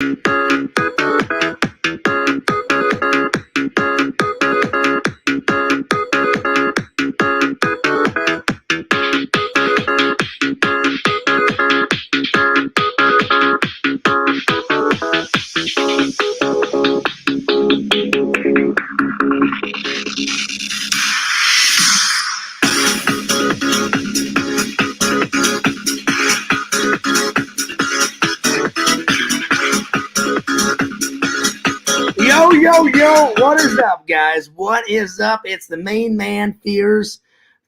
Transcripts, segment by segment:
Yo, what is up, guys? What is up? It's the main man, Fears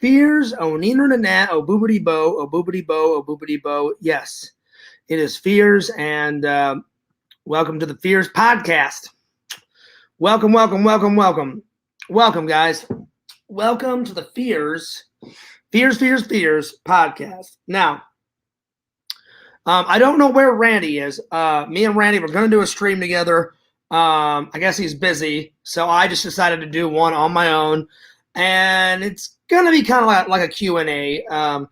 on internet, oh boobity bo. Yes, it is Fears, and welcome to the Fears podcast. Welcome, guys. Welcome to the Fears podcast. Now, I don't know where Randy is. Me and Randy, we're going to do a stream together. I guess he's busy, so I just decided to do one on my own, and it's going to be kind of like a Q&A. I'm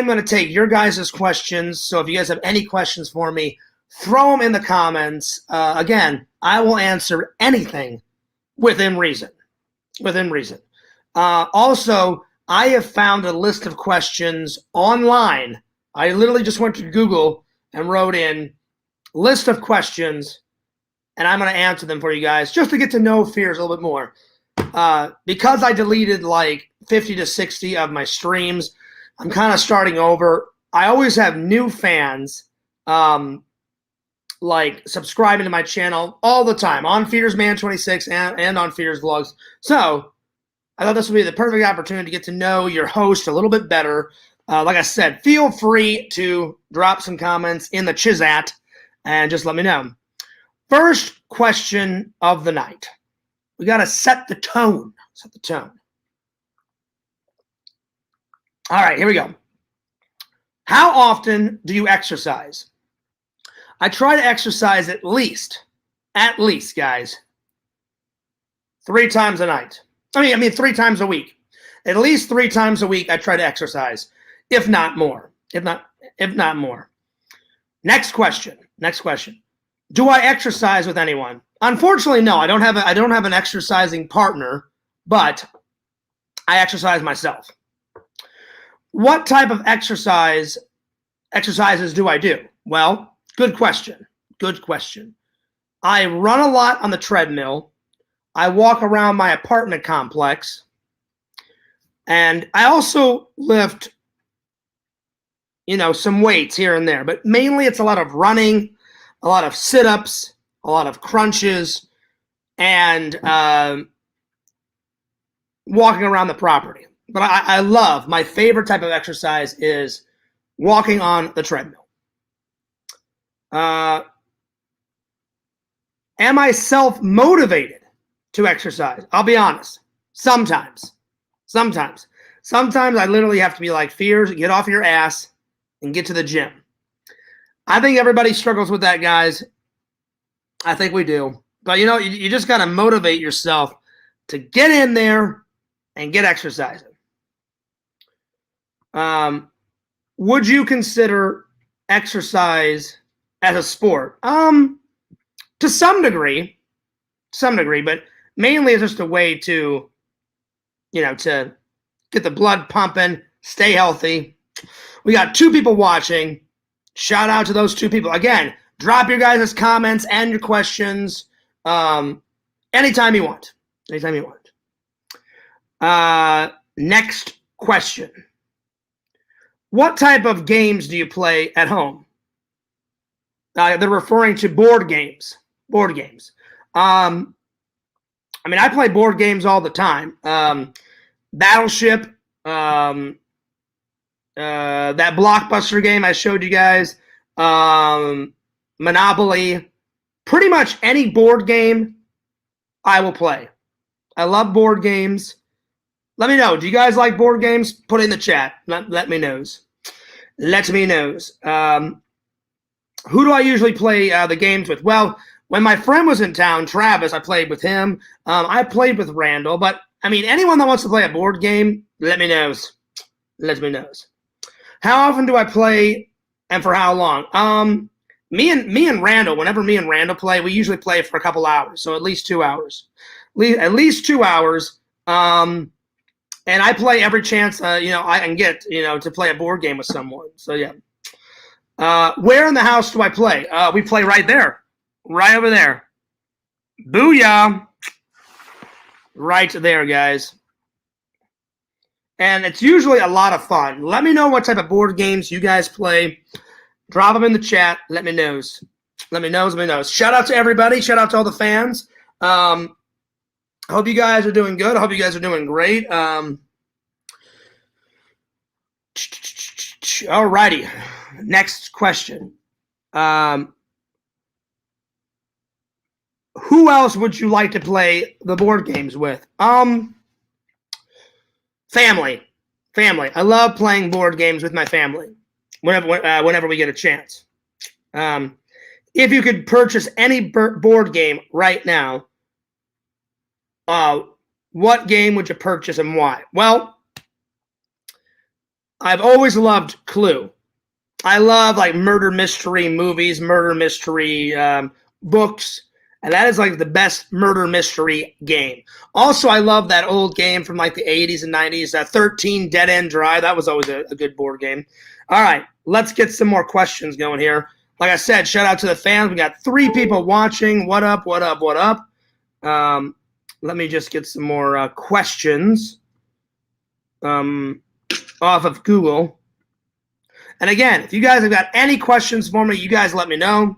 going to take your guys' questions, so if you guys have any questions for me, throw them in the comments. Again, I will answer anything within reason. Also, I have found a list of questions online. I literally just went to Google and wrote in list of questions, and I'm going to answer them for you guys just to get to know Fears a little bit more. Because I deleted like 50 to 60 of my streams, I'm kind of starting over. I always have new fans like subscribing to my channel all the time on FearsMan26 and on Fears Vlogs. So I thought this would be the perfect opportunity to get to know your host a little bit better. Like I said, feel free to drop some comments in the Chizat and just let me know. First question of the night. We got to set the tone. All right, here we go. How often do you exercise? I try to exercise at least, guys, 3 times a night. I mean 3 times a week. At least 3 times a week I try to exercise, if not more. If not more. Next question. Do I exercise with anyone? Unfortunately, no. I don't have an exercising partner, but I exercise myself. What type of exercises do I do? Well, good question. I run a lot on the treadmill. I walk around my apartment complex, and I also lift, some weights here and there, but mainly it's a lot of running, a lot of sit-ups, a lot of crunches, and walking around the property. But I love, my favorite type of exercise is walking on the treadmill. Am I self-motivated to exercise? I'll be honest. Sometimes I literally have to be like, Fears, get off your ass and get to the gym. I think everybody struggles with that, guys. I think we do. But, you just got to motivate yourself to get in there and get exercising. Would you consider exercise as a sport? To some degree, but mainly it's just a way to, to get the blood pumping, stay healthy. We got 2 people watching. Shout out to those 2 people. Again, drop your guys' comments and your questions anytime you want. Next question. What type of games do you play at home? They're referring to board games. I play board games all the time. Battleship, that Blockbuster game I showed you guys, Monopoly, pretty much any board game I will play. I love board games. Let me know. Do you guys like board games? Put it in the chat. Let me know. Who do I usually play the games with? Well, when my friend was in town, Travis, I played with him. I played with Randall. But, anyone that wants to play a board game, let me know. How often do I play and for how long? me and Randall, whenever me and Randall play, we usually play for a couple hours, so at least 2 hours. At least 2 hours. And I play every chance I can get, to play a board game with someone. So yeah. Where in the house do I play? We play right there. Right over there. Booyah. Right there, guys. And it's usually a lot of fun. Let me know what type of board games you guys play. Drop them in the chat. Let me know. Shout out to everybody. Shout out to all the fans. I hope you guys are doing good. I hope you guys are doing great. All righty. Next question. Who else would you like to play the board games with? Family. I love playing board games with my family whenever we get a chance. If you could purchase any board game right now, what game would you purchase and why? Well, I've always loved Clue. I love like murder mystery movies, murder mystery books, and that is like the best murder mystery game. Also, I love that old game from like the 80s and 90s, that 13 Dead End Drive. That was always a good board game. All right, let's get some more questions going here. Like I said, shout out to the fans. We got 3 people watching. What up? Let me just get some more questions off of Google. And again, if you guys have got any questions for me, you guys let me know.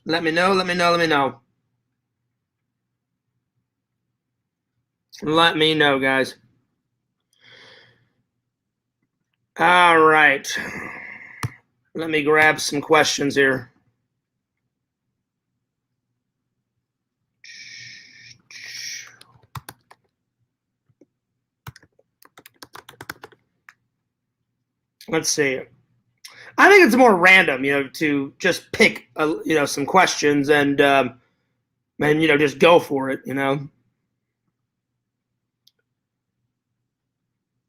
Let me know, guys. All right. Let me grab some questions here. Let's see. I think it's more random, to just pick, some questions and just go for it,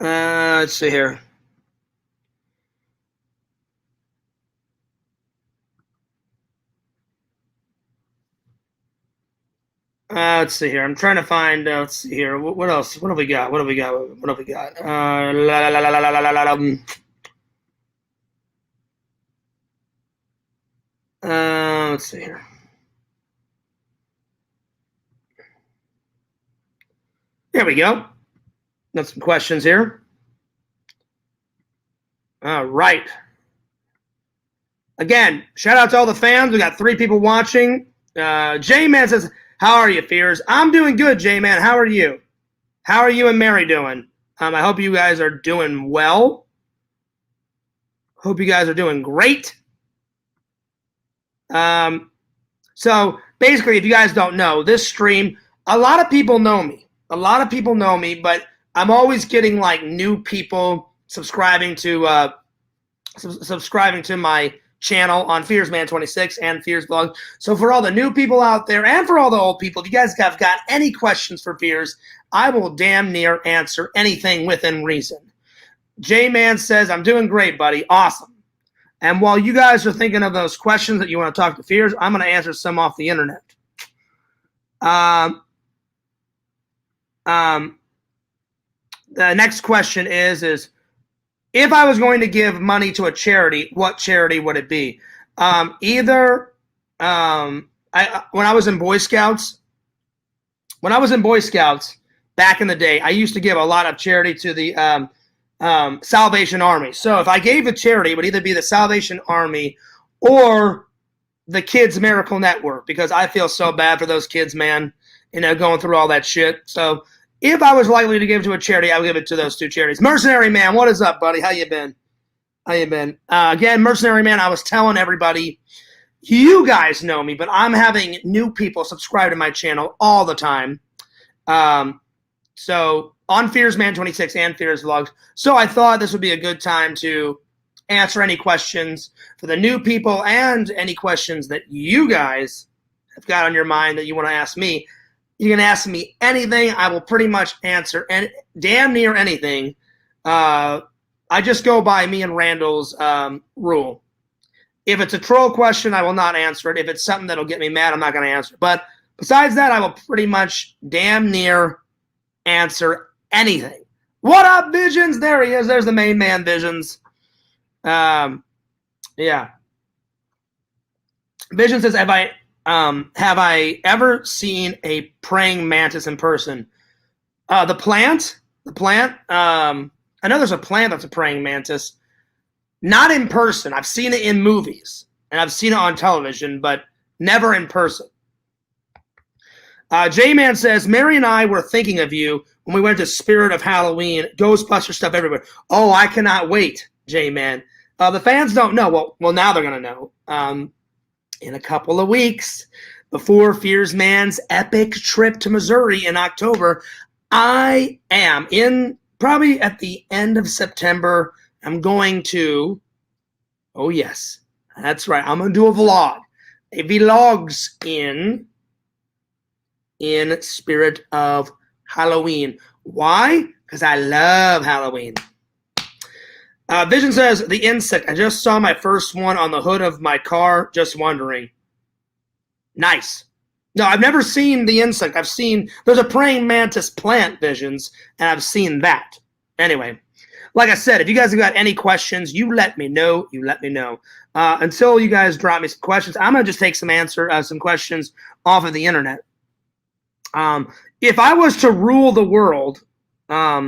Let's see here. Let's see here. I'm trying to find. Let's see here. What else? What have we got? Let's see here. There we go. Got some questions here. All right. Again, shout out to all the fans. We got 3 people watching. J-Man says, how are you, Fears? I'm doing good, J-Man. How are you? How are you and Mary doing? I hope you guys are doing well. Hope you guys are doing great. So basically, if you guys don't know, this stream, a lot of people know me. But I'm always getting like new people subscribing to my channel on FearsMan26 and Fears Vlog. So for all the new people out there and for all the old people, if you guys have got any questions for Fears, I will damn near answer anything within reason. J-Man says, I'm doing great, buddy. Awesome. And while you guys are thinking of those questions that you want to talk to Fears, I'm going to answer some off the internet. The next question is if I was going to give money to a charity, what charity would it be? When I was in Boy Scouts, back in the day, I used to give a lot of charity to the Salvation Army. So if I gave a charity, it would either be the Salvation Army or the Kids Miracle Network, because I feel so bad for those kids, man, going through all that shit. So if I was likely to give to a charity, I would give it to those 2 charities. Mercenary Man, what is up, buddy? How you been? Again, Mercenary Man, I was telling everybody, you guys know me, but I'm having new people subscribe to my channel all the time. So on FearsMan26 and Fears Vlogs. So I thought this would be a good time to answer any questions for the new people and any questions that you guys have got on your mind that you want to ask me. You can ask me anything. I will pretty much answer damn near anything. I just go by me and Randall's rule. If it's a troll question, I will not answer it. If it's something that'll get me mad, I'm not going to answer it. But besides that, I will pretty much damn near answer anything. What up, Visions? There he is. There's the main man, Visions. Yeah. Vision says, have I ever seen a praying mantis in person? The plant. I know there's a plant that's a praying mantis. Not in person. I've seen it in movies, and I've seen it on television, but never in person. J-Man says, Mary and I were thinking of you when we went to Spirit of Halloween. Ghostbuster stuff everywhere. Oh, I cannot wait, J-Man. The fans don't know. Well, now they're going to know. In a couple of weeks, before Fears Man's epic trip to Missouri in October, I am probably at the end of September. I'm going to, oh yes, that's right. I'm going to do a vlog. A vlogs in Spirit of Halloween. Why? Because I love Halloween. Vision says, the insect. I just saw my first one on the hood of my car. Just wondering. Nice. No, I've never seen the insect. There's a praying mantis plant, Visions, and I've seen that. Anyway, like I said, if you guys have got any questions, you let me know. Until you guys drop me some questions, I'm going to just take some questions off of the internet. If I was to rule the world, why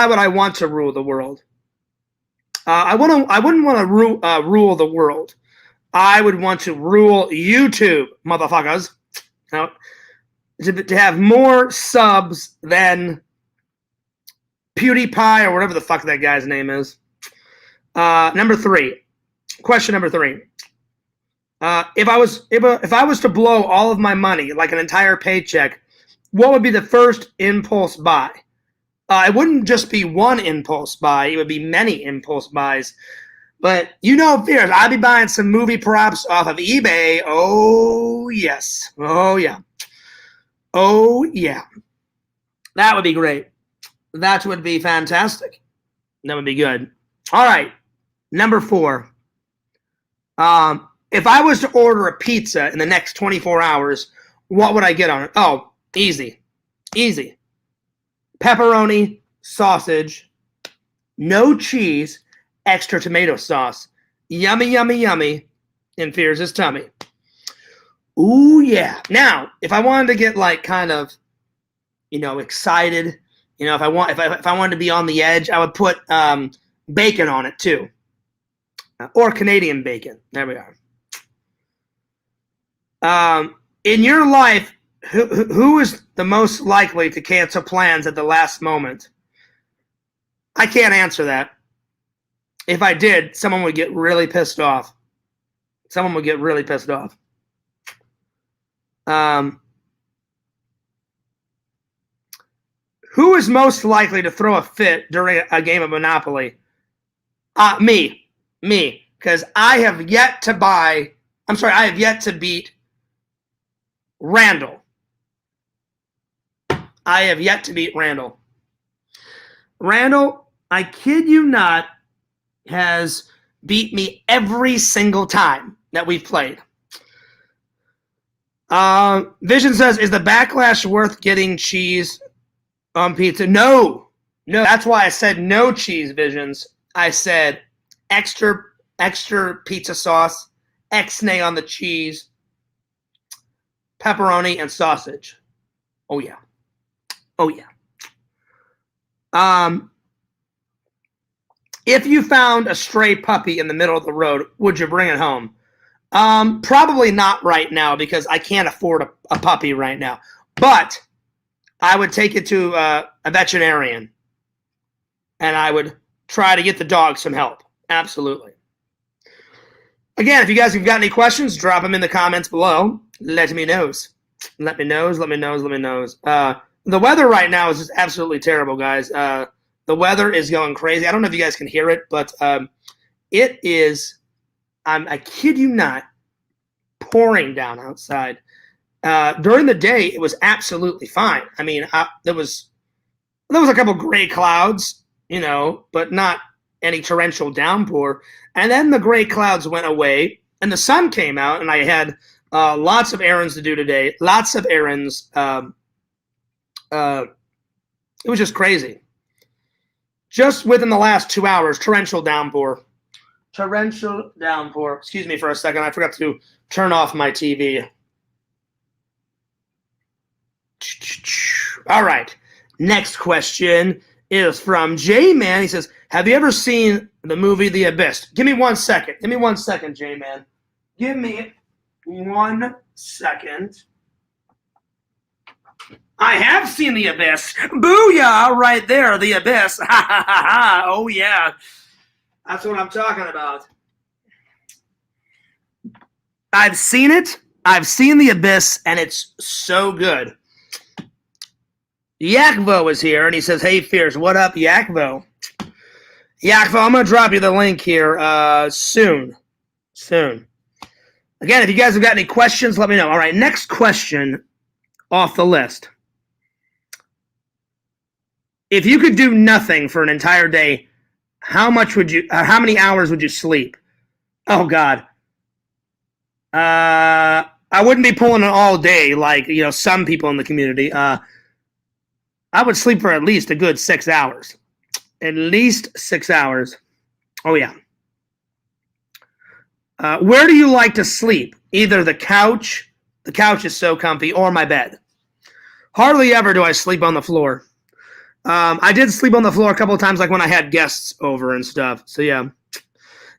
would I want to rule the world? I wouldn't want to rule the world. I would want to rule YouTube, motherfuckers. Now, to have more subs than PewDiePie or whatever the fuck that guy's name is. Question number three. If I was to blow all of my money, like an entire paycheck, what would be the first impulse buy? It wouldn't just be one impulse buy. It would be many impulse buys. But Fears, I'd be buying some movie props off of eBay. Oh, yes. Oh, yeah. Oh, yeah. That would be great. That would be fantastic. That would be good. All right. Number 4. If I was to order a pizza in the next 24 hours, what would I get on it? Oh, easy. Easy. Pepperoni, sausage, no cheese, extra tomato sauce. Yummy, yummy, yummy in Fears' tummy. Ooh, yeah. Now, if I wanted to get kind of, excited, if I wanted to be on the edge, I would put bacon on it too. Or Canadian bacon. There we are. In your life, who is the most likely to cancel plans at the last moment? I can't answer that. If I did, someone would get really pissed off. Who is most likely to throw a fit during a game of Monopoly? Me. Because I have yet to beat Randall. Randall, I kid you not, has beat me every single time that we've played. Vision says, is the backlash worth getting cheese on pizza? No. That's why I said no cheese, Visions. I said extra pizza sauce, X-nay on the cheese, pepperoni, and sausage. Oh, yeah. If you found a stray puppy in the middle of the road, would you bring it home? Probably not right now because I can't afford a puppy right now. But I would take it to a veterinarian, and I would try to get the dog some help. Absolutely. Again, if you guys have got any questions, drop them in the comments below. Let me know. The weather right now is just absolutely terrible, guys. The weather is going crazy. I don't know if you guys can hear it, but it is, I kid you not, pouring down outside. During the day, it was absolutely fine. There was a couple gray clouds, but not any torrential downpour. And then the gray clouds went away and the sun came out, and I had lots of errands to do today. Lots of errands. It was just crazy. Just within the last 2 hours, torrential downpour. Torrential downpour. Excuse me for a second. I forgot to turn off my TV. All right. Next question is from J-Man. He says, have you ever seen the movie The Abyss? Give me 1 second. Give me 1 second, J-Man. Give me 1 second. I have seen The Abyss. Booyah! Right there, The Abyss. Ha ha ha ha. Oh, yeah. That's what I'm talking about. I've seen it. I've seen The Abyss, and it's so good. Yakvo is here, and he says, hey, Fierce, what up, Yakvo? Yakvo, I'm going to drop you the link here soon. Soon. Again, if you guys have got any questions, let me know. All right, next question off the list. If you could do nothing for an entire day, how many hours would you sleep? Oh, God. I wouldn't be pulling it all day like, some people in the community. I would sleep for at least a good 6 hours. At least 6 hours. Oh, yeah. Where do you like to sleep? Either the couch is so comfy, or my bed. Hardly ever do I sleep on the floor. I did sleep on the floor a couple of times, like when I had guests over and stuff. So, yeah.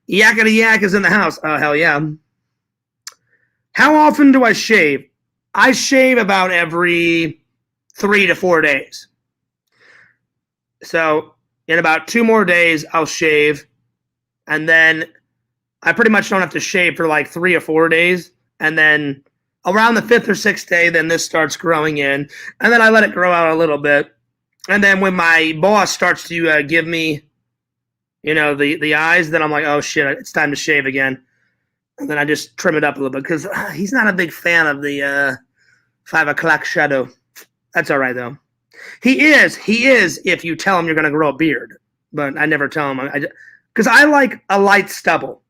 Yakety Yak is in the house. Oh, hell yeah. How often do I shave? I shave about every 3 to 4 days. So, in about 2 more days, I'll shave. And then I pretty much don't have to shave for like 3 or 4 days. And then around the 5th or 6th day, then this starts growing in. And then I let it grow out a little bit. And then when my boss starts to give me, the eyes, then I'm like, oh, shit, it's time to shave again. And then I just trim it up a little bit because he's not a big fan of the 5 o'clock shadow. That's all right, though. He is if you tell him you're going to grow a beard. But I never tell him. Because I like a light stubble.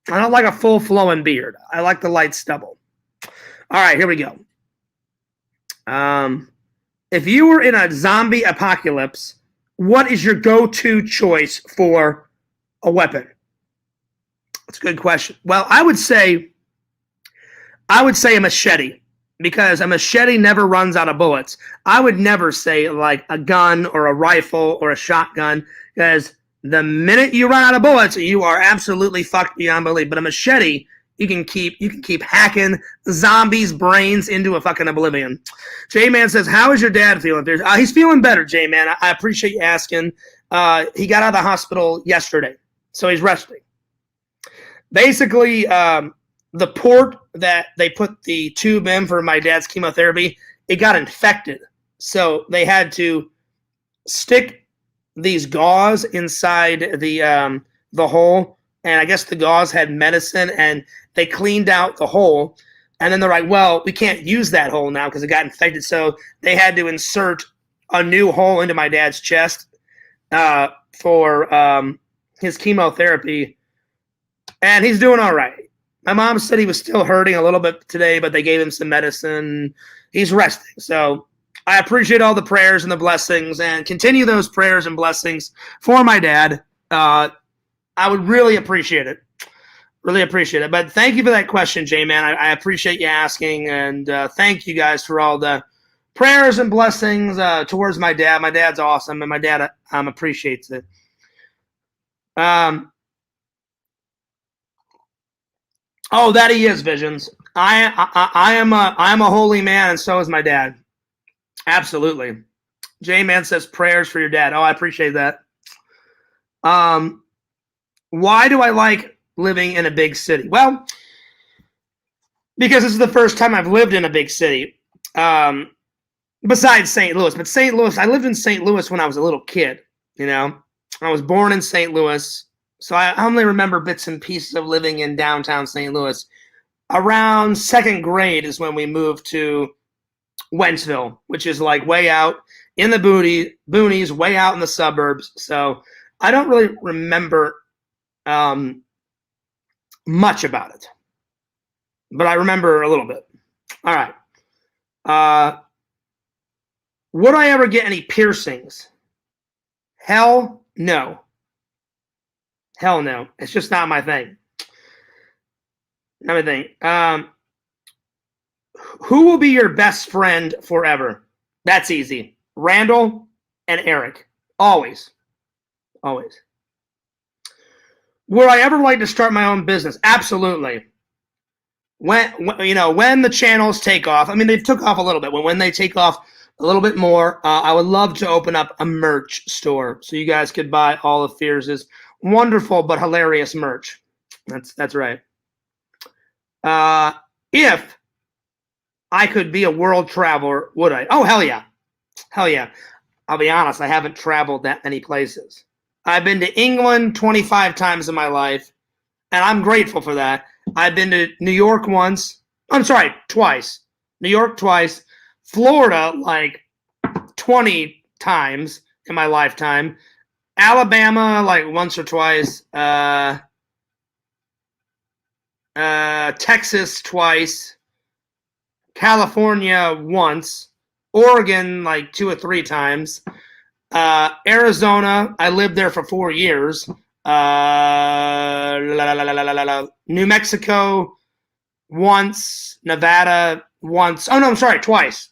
I don't like a full flowing beard. I like the light stubble. All right, here we go. If you were in a zombie apocalypse, what is your go-to choice for a weapon? That's a good question. Well, I would say a machete, because a machete never runs out of bullets. I would never say like a gun or a rifle or a shotgun, because the minute you run out of bullets, you are absolutely fucked beyond belief. But a machete, you can keep hacking zombies' brains into a fucking oblivion. J-Man says, how is your dad feeling? He's feeling better, J-Man. I appreciate you asking. He got out of the hospital yesterday, so he's resting. Basically, the port that they put the tube in for my dad's chemotherapy, it got infected. So they had to stick these gauze inside the hole. And I guess the gauze had medicine, and they cleaned out the hole. And then they're like, well, we can't use that hole now because it got infected. So they had to insert a new hole into my dad's chest for his chemotherapy. And he's doing all right. My mom said he was still hurting a little bit today, but they gave him some medicine. He's resting. So I appreciate all the prayers and the blessings, and continue those prayers and blessings for my dad. I would really appreciate it. Really appreciate it. But thank you for that question, J-Man. I appreciate you asking, and thank you guys for all the prayers and blessings towards my dad. My dad's awesome, and my dad appreciates it. Oh, that he is, Visions. I am a holy man, and so is my dad. Absolutely. J-Man says prayers for your dad. Oh, I appreciate that. Why do I like living in a big city? Well, because this is the first time I've lived in a big city, besides St. Louis. But St. Louis, I lived in St. Louis when I was a little kid, I was born in St. Louis, so I only remember bits and pieces of living in downtown St. Louis. Around 2nd grade is when we moved to Wentzville, which is like way out in the boonies, way out in the suburbs. So I don't really remember much about it, but I remember a little bit. All right. Would I ever get any piercings? Hell no. Hell no. It's just not my thing. Not my thing. Who will be your best friend forever? That's easy. Randall and Eric. Always. Always. Would I ever like to start my own business? Absolutely. When the channels take off, I mean, they took off a little bit. When they take off a little bit more, I would love to open up a merch store so you guys could buy all of Fierce's wonderful but hilarious merch. That's right. If I could be a world traveler, would I? Oh, hell yeah. Hell yeah. I'll be honest, I haven't traveled that many places. I've been to England 25 times in my life, and I'm grateful for that. I've been to New York once. I'm sorry, twice. New York twice. Florida like 20 times in my lifetime. Alabama like once or twice. Texas twice. California once. Oregon like 2 or 3 times. Arizona, I lived there for 4 years. New Mexico once. Nevada once. Oh no, I'm sorry, twice.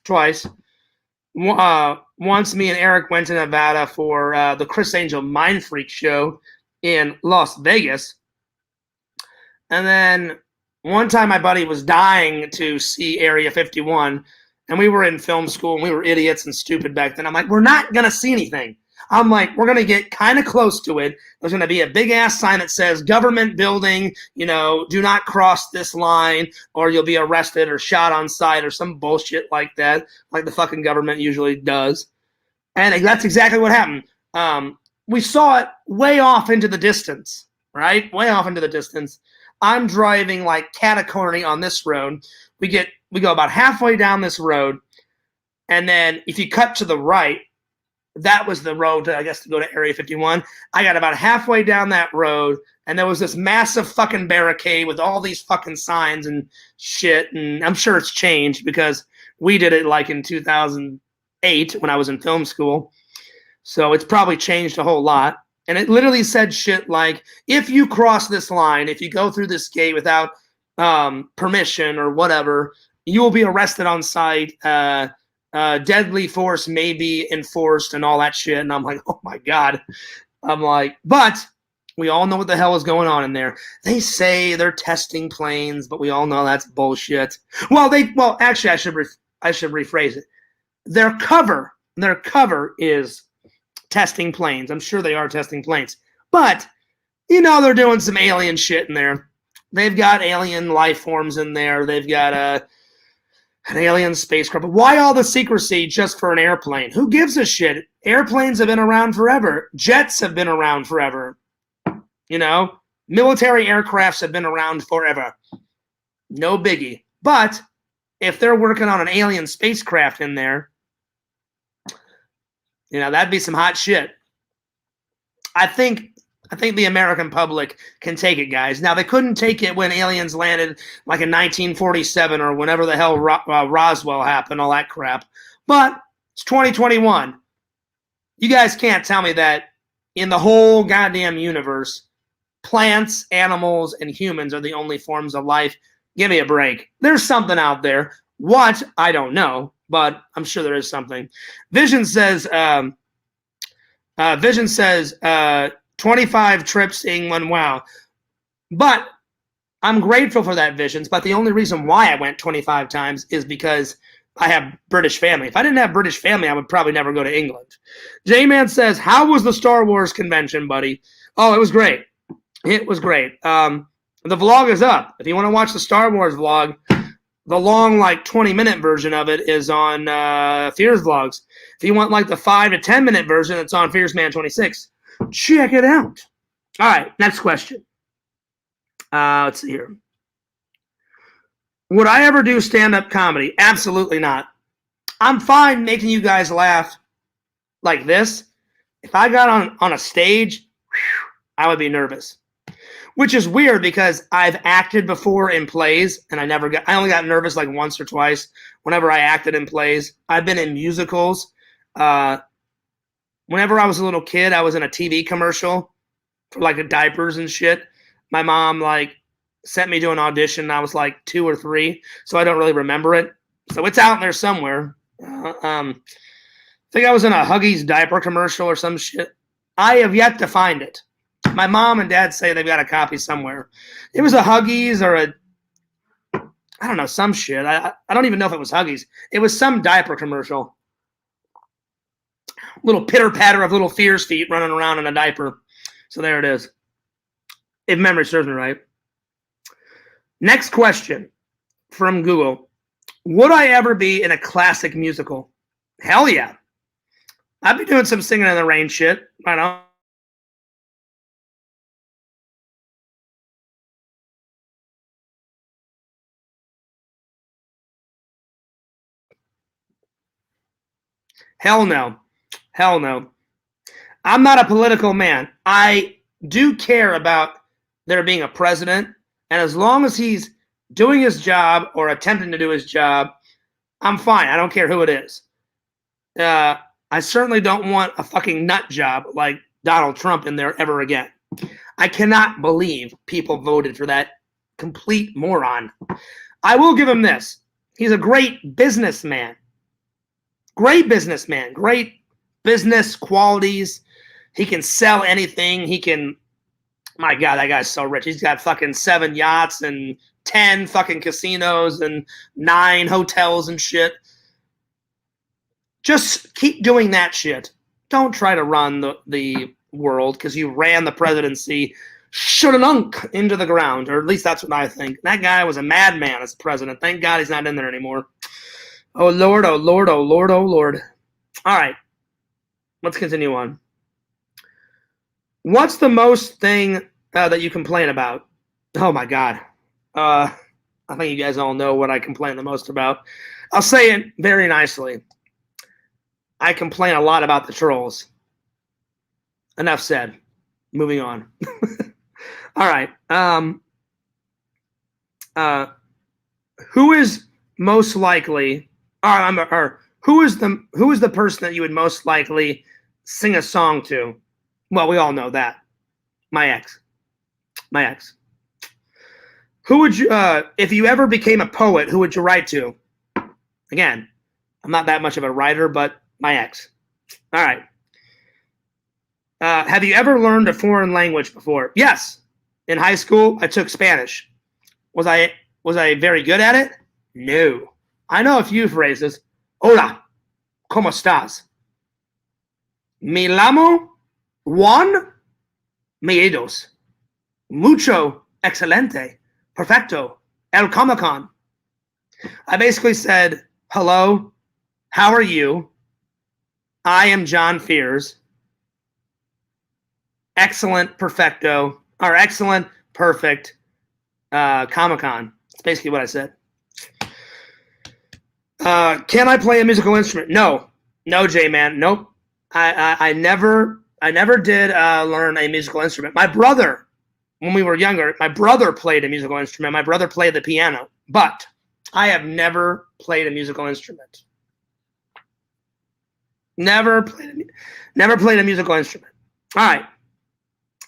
Once me and Eric went to Nevada for the Chris Angel Mind Freak show in Las Vegas. And then one time my buddy was dying to see Area 51, and we were in film school, and we were idiots and stupid back then. I'm like, we're not going to see anything. I'm like, we're going to get kind of close to it. There's going to be a big-ass sign that says, government building, do not cross this line, or you'll be arrested or shot on sight or some bullshit like that, like the fucking government usually does. And that's exactly what happened. We saw it way off into the distance, right? Way off into the distance. I'm driving like catacorny on this road. We go about halfway down this road, and then if you cut to the right, that was the road to, I guess, to go to Area 51. I got about halfway down that road, and there was this massive fucking barricade with all these fucking signs and shit, and I'm sure it's changed because we did it like in 2008 when I was in film school. So it's probably changed a whole lot. And it literally said shit like, if you cross this line, if you go through this gate without permission or whatever, you will be arrested on sight. Deadly force may be enforced and all that shit. And I'm like, oh my God. I'm like, but we all know what the hell is going on in there. They say they're testing planes, but we all know that's bullshit. Well, actually, I should rephrase it. Their cover is testing planes. I'm sure they are testing planes. But, they're doing some alien shit in there. They've got alien life forms in there. They've got an alien spacecraft. But why all the secrecy just for an airplane? Who gives a shit? Airplanes have been around forever. Jets have been around forever. Military aircrafts have been around forever. No biggie. But if they're working on an alien spacecraft in there, that'd be some hot shit. I think the American public can take it, guys. Now, they couldn't take it when aliens landed like in 1947 or whenever the hell Roswell happened, all that crap. But it's 2021. You guys can't tell me that in the whole goddamn universe, plants, animals, and humans are the only forms of life. Give me a break. There's something out there. What? I don't know. But I'm sure there is something. Vision says 25 trips to England. Wow. But I'm grateful for that, Visions. But the only reason why I went 25 times is because I have British family. If I didn't have British family, I would probably never go to England. J-Man says, how was the Star Wars convention, buddy? Oh, it was great. It was great. The vlog is up. If you want to watch the Star Wars vlog, the long, 20-minute version of it is on Fierce Vlogs. If you want, the 5 to 10-minute version, it's on Fierce Man 26. Check it out. All right, next question. Let's see here. Would I ever do stand-up comedy? Absolutely not. I'm fine making you guys laugh like this. If I got on a stage I would be nervous. Which is weird because I've acted before in plays and I only got nervous like once or twice whenever I acted in plays. I've been in musicals. Whenever I was a little kid, I was in a TV commercial for like the diapers and shit. My mom like sent me to an audition. I was like 2 or 3, so I don't really remember it. So it's out there somewhere. I think I was in a Huggies diaper commercial or some shit. I have yet to find it. My mom and dad say they've got a copy somewhere. It was a Huggies or I don't know, some shit. I don't even know if it was Huggies. It was some diaper commercial. Little pitter patter of little Fierce feet running around in a diaper. So there it is. If memory serves me right. Next question from Google. Would I ever be in a classic musical? Hell yeah. I'd be doing some Singing in the Rain shit. I know. Hell no. Hell no. I'm not a political man. I do care about there being a president, and as long as he's doing his job or attempting to do his job, I'm fine. I don't care who it is. I certainly don't want a fucking nut job like Donald Trump in there ever again. I cannot believe people voted for that complete moron. I will give him this. He's a great businessman. Great businessman. Great business qualities. He can sell anything. He can, my God, that guy's so rich. He's got fucking 7 yachts and 10 fucking casinos and 9 hotels and shit. Just keep doing that shit. Don't try to run the world because you ran the presidency shudunk into the ground, or at least that's what I think. That guy was a madman as president. Thank God he's not in there anymore. Oh, Lord, oh, Lord, oh, Lord, oh, Lord. All right. Let's continue on. What's the most thing that you complain about? Oh, my God. I think you guys all know what I complain the most about. I'll say it very nicely. I complain a lot about the trolls. Enough said. Moving on. All right. Who is most likely, or who is the person that you would most likely sing a song to? Well, we all know that. My ex. Who would you, if you ever became a poet, who would you write to? Again, I'm not that much of a writer, but my ex. All right. Have you ever learned a foreign language before? Yes. In high school, I took Spanish. Was I very good at it? No. I know a few phrases. Hola, ¿cómo estás? Me llamo Juan Miedos. Mucho excelente. Perfecto. El Comic-Con. I basically said, hello, how are you? I am John Fears. Excellent, perfecto, or excellent, perfect, Comic-Con. That's basically what I said. Can I play a musical instrument? No, J-Man, nope. I never did learn a musical instrument. My brother, when we were younger, my brother played a musical instrument. My brother played the piano, but I have never played a musical instrument. Never played a musical instrument. All right.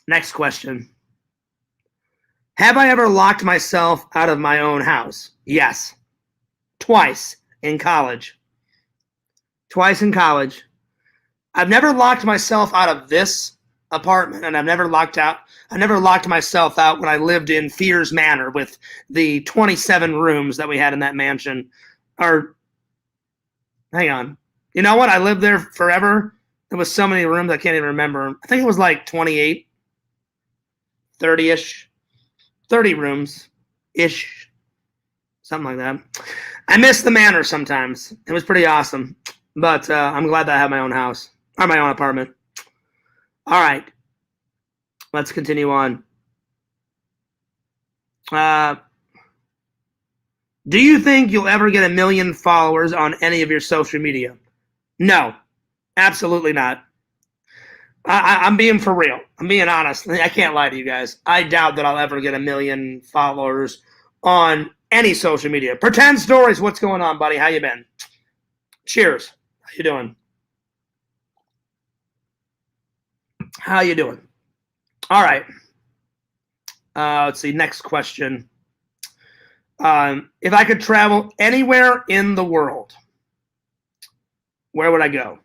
Next question. Have I ever locked myself out of my own house? Yes. Twice in college. I've never locked myself out of this apartment, and I've never locked myself out when I lived in Fears Manor with the 27 rooms that we had in that mansion. Or, hang on. You know what? I lived there forever. There was so many rooms I can't even remember. I think it was like 28. 30-ish, 30 rooms-ish, something like that. I miss the manor sometimes. It was pretty awesome, but I'm glad that I have my own house, or my own apartment. All right, let's continue on. Do you think you'll ever get 1 million followers on any of your social media? No, absolutely not. I'm being for real. I'm being honest. I can't lie to you guys. I doubt that I'll ever get 1 million followers on any social media. Pretend Stories, what's going on, buddy? How you been? Cheers. How you doing? How you doing? All right. Let's see. Next question. If I could travel anywhere in the world, where would I go?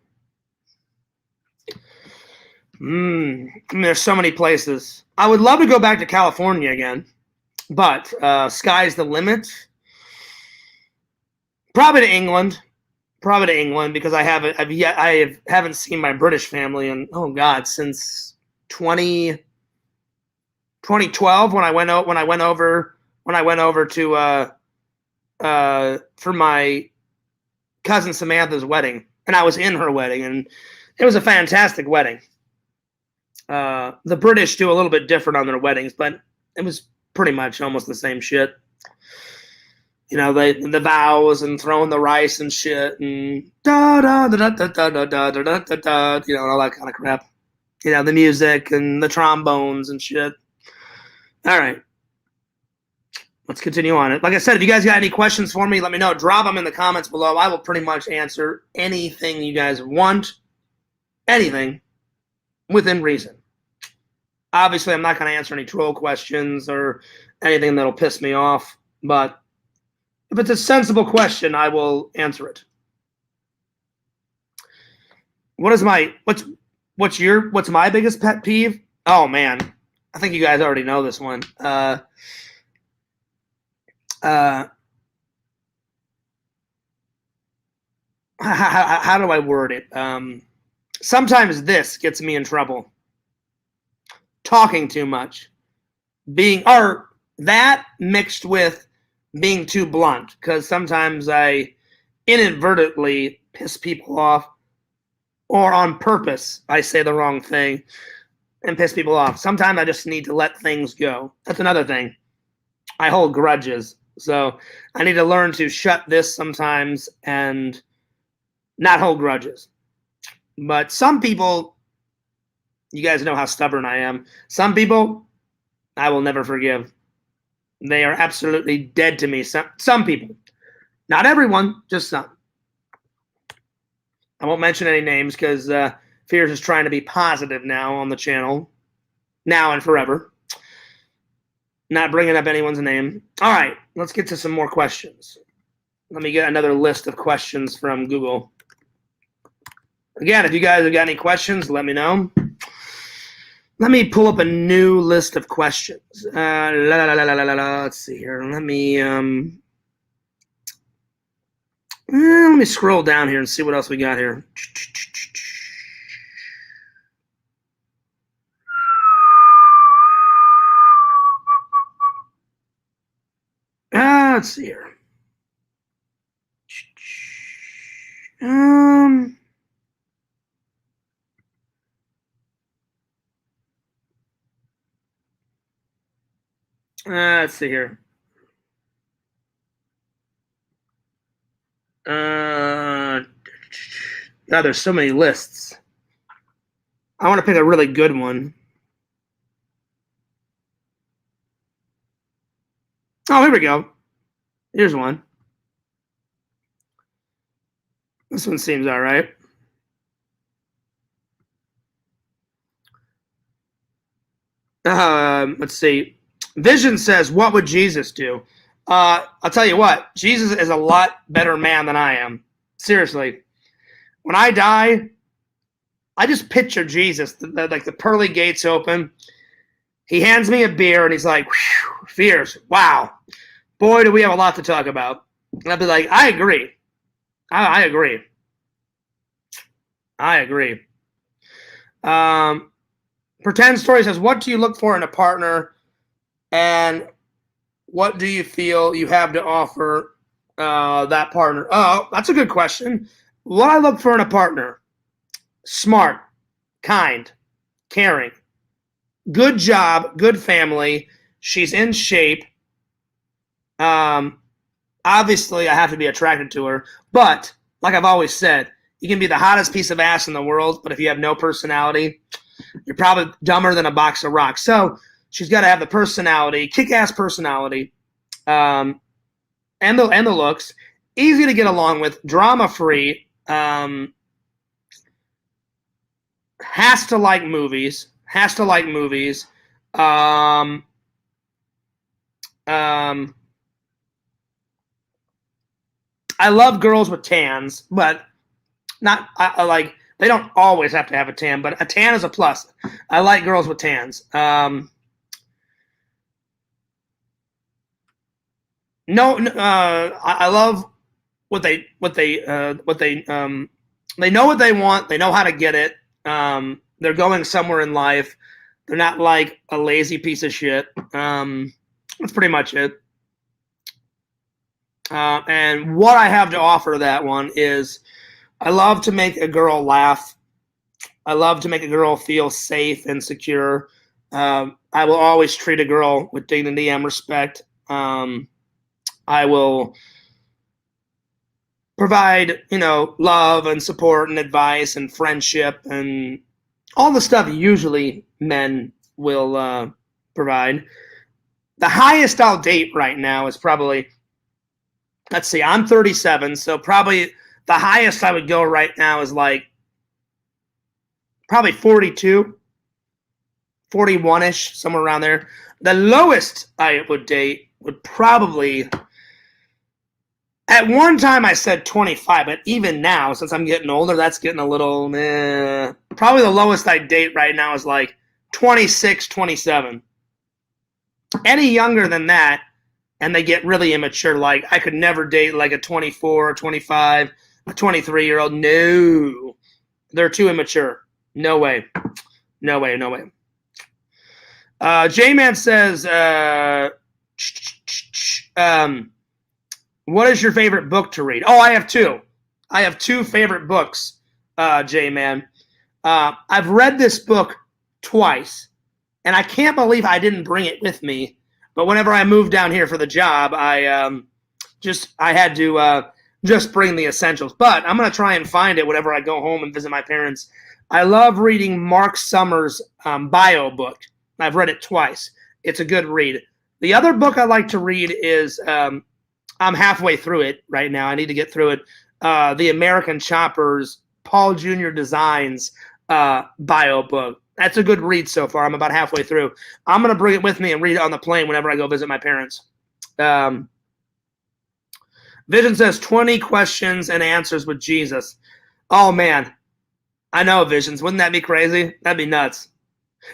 There's so many places. I would love to go back to California again, but sky's the limit. Probably to England. Because I haven't seen my British family in since 2012 when I went over to for my cousin Samantha's wedding, and I was in her wedding, and it was a fantastic wedding. The British do a little bit different on their weddings, but it was pretty much almost the same shit. You know, the vows and throwing the rice and shit and da da da da da da da da da da da, you know, all that kind of crap. You know, the music and the trombones and shit. All right. Let's continue on it. Like I said, if you guys got any questions for me, let me know. Drop them in the comments below. I will pretty much answer anything you guys want. Anything within reason. Obviously, I'm not going to answer any troll questions or anything that'll piss me off, but if it's a sensible question, I will answer it. What's my biggest pet peeve? Oh man, I think you guys already know this one. How do I word it? Sometimes this gets me in trouble. Talking too much. That mixed with being too blunt, because sometimes I inadvertently piss people off, or on purpose I say the wrong thing and piss people off. Sometimes I just need to let things go. That's another thing. I hold grudges, so I need to learn to shut this sometimes and not hold grudges. But some people, you guys know how stubborn I am. Some people I will never forgive. They are absolutely dead to me. Some people. Not everyone, just some. I won't mention any names because Fierce is trying to be positive now on the channel. Now and forever. Not bringing up anyone's name. All right, let's get to some more questions. Let me get another list of questions from Google. Again, if you guys have got any questions, let me know. Let me pull up a new list of questions. Let's see here. Let me scroll down here and see what else we got here. Let's see here. Let's see here. God, there's so many lists. I want to pick a really good one. Oh, here we go. Here's one. This one seems all right. Let's see. Vision says, what would Jesus do? I'll tell you what. Jesus is a lot better man than I am. Seriously. When I die, I just picture Jesus, like the pearly gates open. He hands me a beer, and he's like, Fierce, wow. Boy, do we have a lot to talk about. And I'll be like, I agree. I agree. I agree. Pretend Story says, what do you look for in a partner, and what do you feel you have to offer that partner? Oh, that's a good question. What I look for in a partner: smart, kind, caring, good job, good family. She's in shape. Obviously, I have to be attracted to her. But, like I've always said, you can be the hottest piece of ass in the world, but if you have no personality, you're probably dumber than a box of rocks. So she's got to have the personality, kick-ass personality, and the looks, easy to get along with, drama-free, has to like movies. I love girls with tans, but not I like they don't always have to have a tan, but a tan is a plus. I like girls with tans. I love what they know what they want. They know how to get it. They're going somewhere in life. They're not like a lazy piece of shit. That's pretty much it. And what I have to offer that one is I love to make a girl laugh. I love to make a girl feel safe and secure. I will always treat a girl with dignity and respect. I will provide, love and support and advice and friendship and all the stuff usually men will provide. The highest I'll date right now is probably, let's see, I'm 37, so probably the highest I would go right now is like probably 42, 41-ish, somewhere around there. The lowest I would date would probably, at one time I said 25, but even now, since I'm getting older, that's getting a little, probably the lowest I date right now is like 26, 27. Any younger than that, and they get really immature, like I could never date like a 24 or 25, a 23-year-old. No, they're too immature. No way. J-Man says, what is your favorite book to read? Oh, I have two. I have two favorite books, J-Man. I've read this book twice, and I can't believe I didn't bring it with me. But whenever I moved down here for the job, I had to just bring the essentials. But I'm going to try and find it whenever I go home and visit my parents. I love reading Mark Summers' bio book. I've read it twice. It's a good read. The other book I like to read is, I'm halfway through it right now. I need to get through it. The American Choppers, Paul Jr. Designs bio book. That's a good read so far. I'm about halfway through. I'm going to bring it with me and read it on the plane whenever I go visit my parents. Vision says 20 questions and answers with Jesus. Oh, man. I know, Visions. Wouldn't that be crazy? That'd be nuts.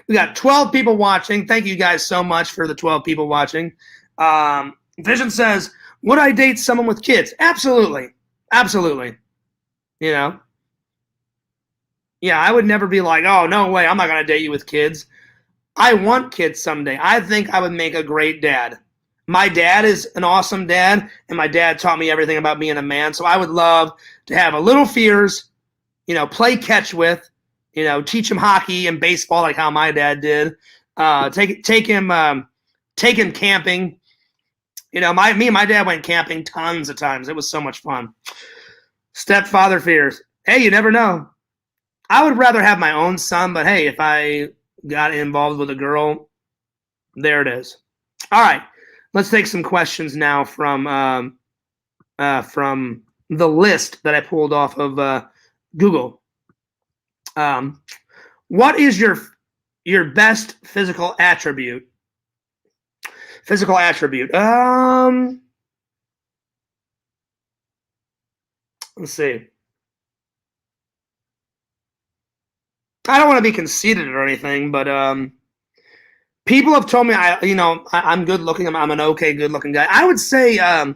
We got 12 people watching. Thank you guys so much for the 12 people watching. Vision says, would I date someone with kids? Absolutely. Yeah, I would never be like, oh, no way, I'm not going to date you with kids. I want kids someday. I think I would make a great dad. My dad is an awesome dad, and my dad taught me everything about being a man, so I would love to have a little fears, play catch with, teach him hockey and baseball like how my dad did. Take him camping. Me and my dad went camping tons of times. It was so much fun. Stepfather fears. Hey, you never know. I would rather have my own son, but hey, if I got involved with a girl, there it is. All right, let's take some questions now from the list that I pulled off of Google. What is your best physical attribute? Let's see. I don't want to be conceited or anything, but people have told me I'm good looking. I'm an okay good looking guy. I would say I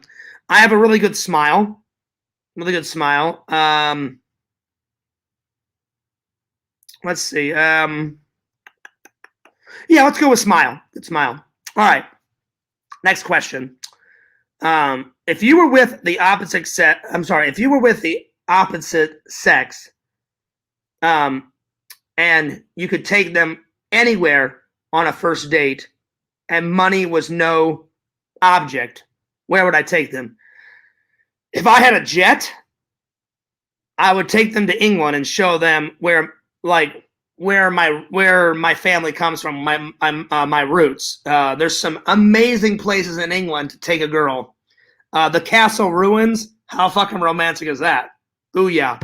have a really good smile. Let's see. Yeah, let's go with smile. Good smile. All right. Next question. If you were with the opposite sex, and you could take them anywhere on a first date and money was no object, where would I take them? If I had a jet, I would take them to England and show them where where my family comes from, my roots. There's some amazing places in England to take a girl. The castle ruins. How fucking romantic is that? Booyah,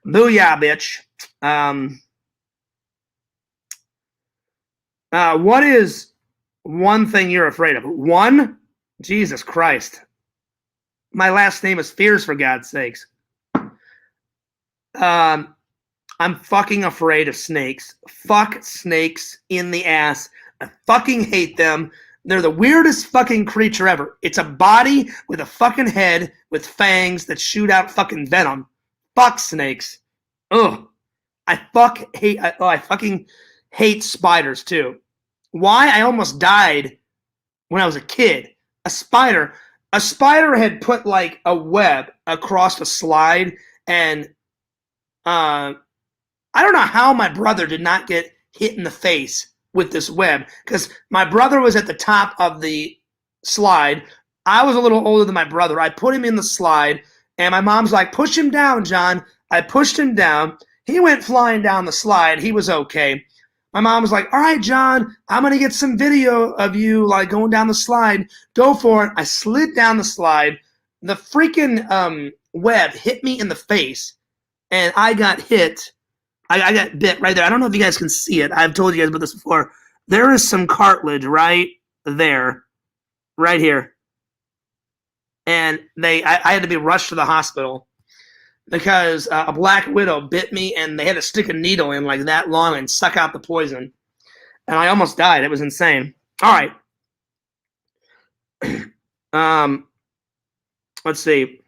booyah, bitch. What is one thing you're afraid of? One? Jesus Christ. My last name is Fears, for God's sakes. I'm fucking afraid of snakes. Fuck snakes in the ass. I fucking hate them. They're the weirdest fucking creature ever. It's a body with a fucking head with fangs that shoot out fucking venom. Fuck snakes. Ugh. I fucking hate spiders too. Why? I almost died when I was a kid. A spider had put like a web across a slide, and I don't know how my brother did not get hit in the face with this web, because my brother was at the top of the slide. I was a little older than my brother. I put him in the slide, and my mom's like, push him down, John. I pushed him down. He went flying down the slide. He was okay. My mom was like, all right, John, I'm going to get some video of you like going down the slide. Go for it. I slid down the slide. The freaking web hit me in the face, and I got hit. I got bit right there. I don't know if you guys can see it. I've told you guys about this before. There is some cartilage right there, right here. And I had to be rushed to the hospital because a black widow bit me, and they had to stick a needle in like that long and suck out the poison. And I almost died. It was insane. All right. Let's see.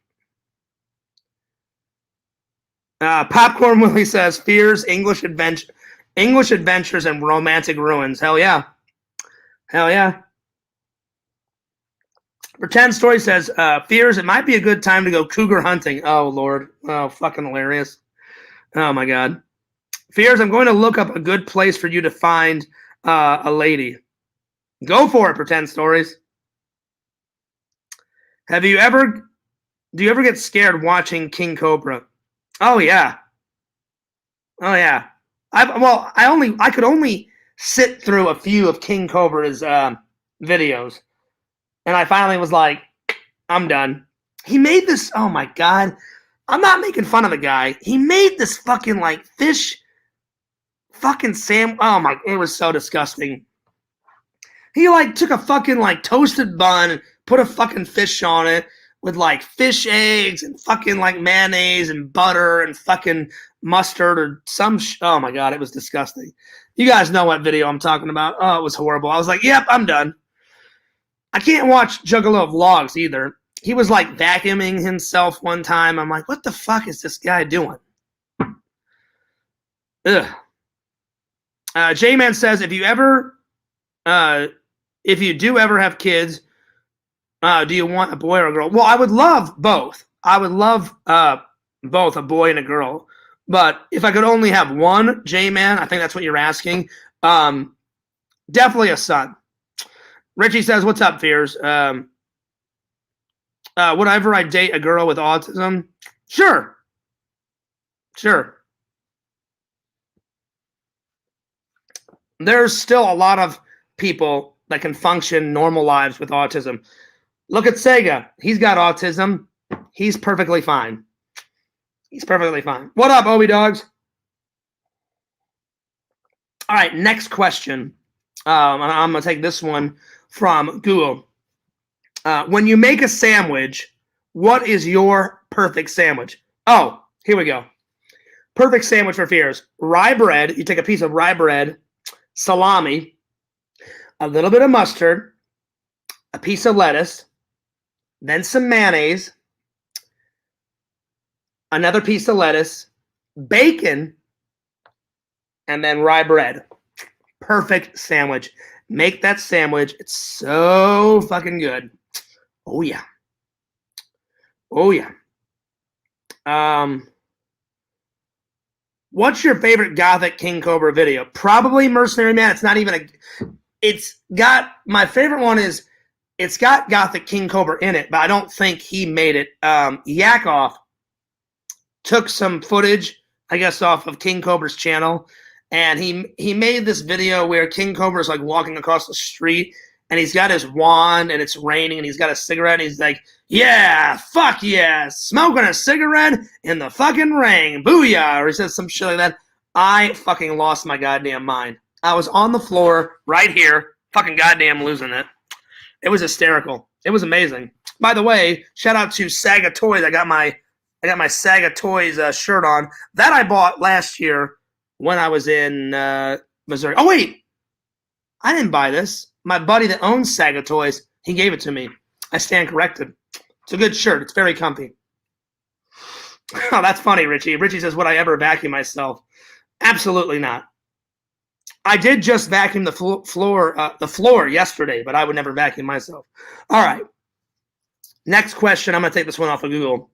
Popcorn Willie says, Fears, English adventures, and romantic ruins. Hell yeah. Hell yeah. Pretend Story says, Fears, it might be a good time to go cougar hunting. Oh, Lord. Oh, fucking hilarious. Oh, my God. Fears, I'm going to look up a good place for you to find a lady. Go for it, Pretend Stories. Do you ever get scared watching King Cobra? Oh, yeah. Oh, yeah. I could only sit through a few of King Cobra's videos. And I finally was like, I'm done. He made this, oh my God. I'm not making fun of the guy. He made this fucking like fish fucking oh my, it was so disgusting. He like took a fucking like toasted bun and put a fucking fish on it with like fish eggs and fucking like mayonnaise and butter and fucking mustard or oh my God, it was disgusting. You guys know what video I'm talking about. Oh, it was horrible. I was like, yep, I'm done. I can't watch Juggalo vlogs either. He was like vacuuming himself one time. I'm like, what the fuck is this guy doing? Ugh. J-Man says, if you do ever have kids, do you want a boy or a girl? Well, I would love both. I would love both, a boy and a girl. But if I could only have one, J-Man, I think that's what you're asking. Definitely a son. Richie says, what's up, Fears? Would I date a girl with autism? Sure. Sure. There's still a lot of people that can function normal lives with autism. Look at Sega. He's got autism. He's perfectly fine. He's perfectly fine. What up, Obi Dogs? All right, next question. I'm going to take this one from Google. When you make a sandwich, what is your perfect sandwich? Oh, here we go. Perfect sandwich for Fears. Rye bread. You take a piece of rye bread, salami, a little bit of mustard, a piece of lettuce, then some mayonnaise, another piece of lettuce, bacon, and then rye bread. Perfect sandwich. Make that sandwich. It's so fucking good. Oh, yeah. Oh, yeah. What's your favorite Gothic King Cobra video? Probably Mercenary Man. It's not even my favorite one is, it's got Gothic King Cobra in it, but I don't think he made it. Yakov took some footage, I guess, off of King Cobra's channel, and he made this video where King Cobra is like walking across the street, and he's got his wand, and it's raining, and he's got a cigarette, and he's like, yeah, fuck yeah, smoking a cigarette in the fucking rain, booyah, or he says some shit like that. I fucking lost my goddamn mind. I was on the floor right here, fucking goddamn losing it. It was hysterical. It was amazing. By the way, shout out to Saga Toys. I got my Saga Toys shirt on that I bought last year when I was in Missouri. Oh wait, I didn't buy this. My buddy that owns Saga Toys, he gave it to me. I stand corrected. It's a good shirt. It's very comfy. Oh, that's funny, Richie. Richie says, would I ever vacuum myself? Absolutely not. I did just vacuum the floor yesterday, but I would never vacuum myself. All right. Next question. I'm going to take this one off of Google.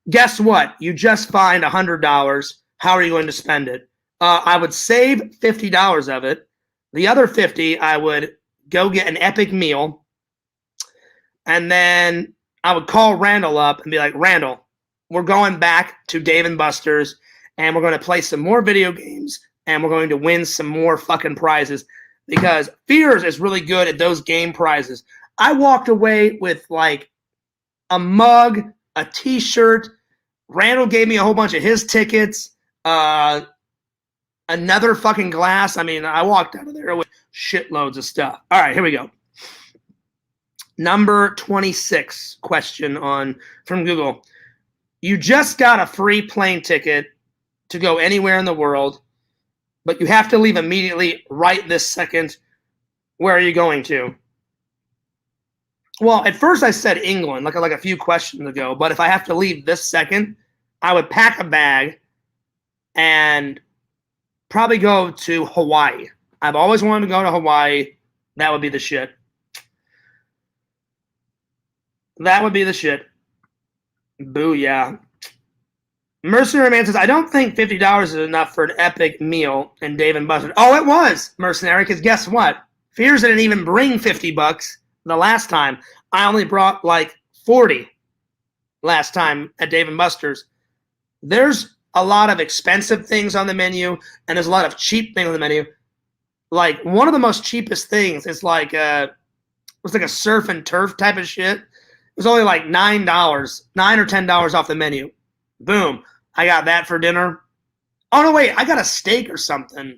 Guess what? You just find $100. How are you going to spend it? I would save $50 of it. The other $50, I would go get an epic meal. And then I would call Randall up and be like, Randall, we're going back to Dave & Buster's, and we're going to play some more video games, and we're going to win some more fucking prizes, because Fears is really good at those game prizes. I walked away with like a mug, a t-shirt. Randall gave me a whole bunch of his tickets, another fucking glass. I mean, I walked out of there with shitloads of stuff. All right, here we go. Number 26 question from Google. You just got a free plane ticket to go anywhere in the world, but you have to leave immediately right this second. Where are you going to? Well, at first I said England, like a few questions ago, but if I have to leave this second, I would pack a bag and probably go to Hawaii. I've always wanted to go to Hawaii. That would be the shit. That would be the shit. Booyah. Mercenary Man says, I don't think $50 is enough for an epic meal in Dave & Buster's. Oh, it was, Mercenary, because guess what? Fears didn't even bring $50 the last time. I only brought like 40 last time at Dave & Buster's. There's a lot of expensive things on the menu, and there's a lot of cheap things on the menu. Like, one of the most cheapest things is like it was like a surf and turf type of shit. It was only like $9 or $10 off the menu. Boom. I got that for dinner. Oh, no, wait. I got a steak or something.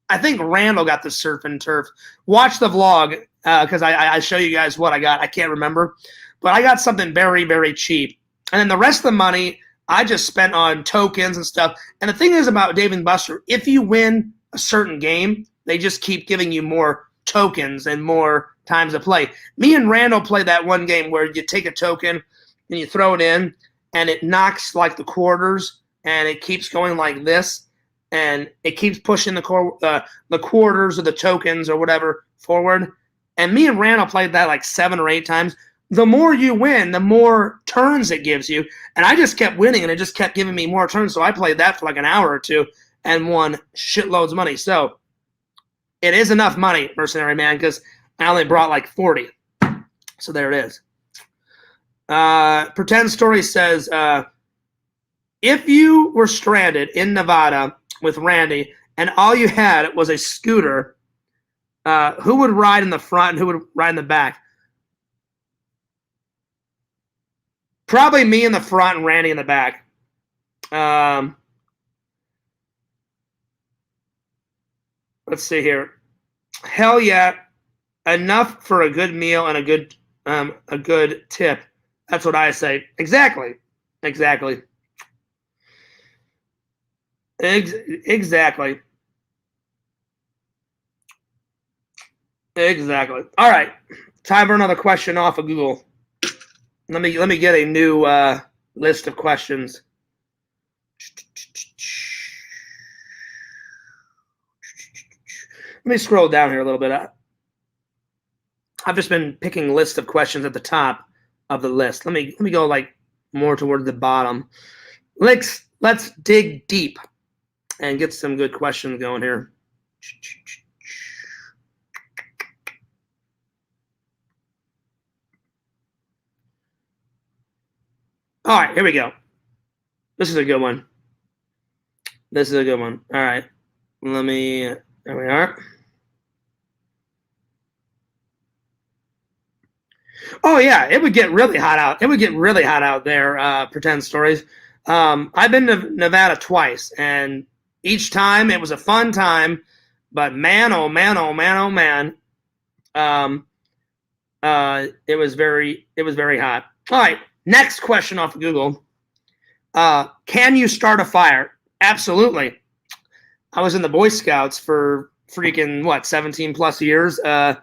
I think Randall got the surf and turf. Watch the vlog because I show you guys what I got. I can't remember. But I got something very, very cheap. And then the rest of the money I just spent on tokens and stuff. And the thing is about Dave & Buster, if you win a certain game, they just keep giving you more tokens and more times to play. Me and Randall played that one game where you take a token and you throw it in, and it knocks like the quarters, and it keeps going like this, and it keeps pushing the quarters or the tokens or whatever forward. And me and Randall played that like 7 or 8 times. The more you win, the more turns it gives you. And I just kept winning, and it just kept giving me more turns. So I played that for like an hour or two and won shitloads of money. So it is enough money, Mercenary Man, because I only brought like 40. So there it is. Pretend Story says, if you were stranded in Nevada with Randy and all you had was a scooter, who would ride in the front and who would ride in the back? Probably me in the front and Randy in the back. Let's see here. Hell yeah. Enough for a good meal and a good tip. That's what I say. Exactly. Exactly. Exactly. Exactly. All right. Time for another question off of Google. Let me get a new list of questions. Let me scroll down here a little bit. I've just been picking lists of questions at the top of the list. Let me go like more toward the bottom. Let's dig deep and get some good questions going here. All right, here we go. This is a good one. All right. There we are. Oh yeah, it would get really hot out. It would get really hot out there. Pretend stories. I've been to Nevada twice, and each time it was a fun time. But man, oh man, oh man, oh man, it was very hot. All right, next question off of Google. Can you start a fire? Absolutely. I was in the Boy Scouts for freaking 17 plus years. I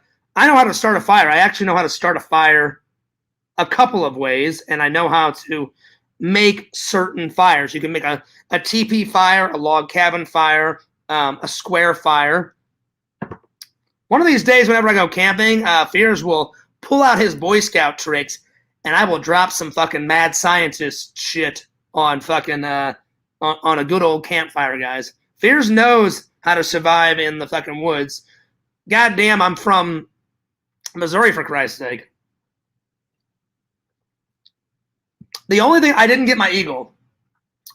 know how to start a fire. I actually know how to start a fire a couple of ways, and I know how to make certain fires. You can make a teepee fire, a log cabin fire, a square fire. One of these days, whenever I go camping, Fears will pull out his Boy Scout tricks, and I will drop some fucking mad scientist shit on fucking on a good old campfire, guys. Fears knows how to survive in the fucking woods. Goddamn, I'm from Missouri, for Christ's sake. The only thing, I didn't get my eagle,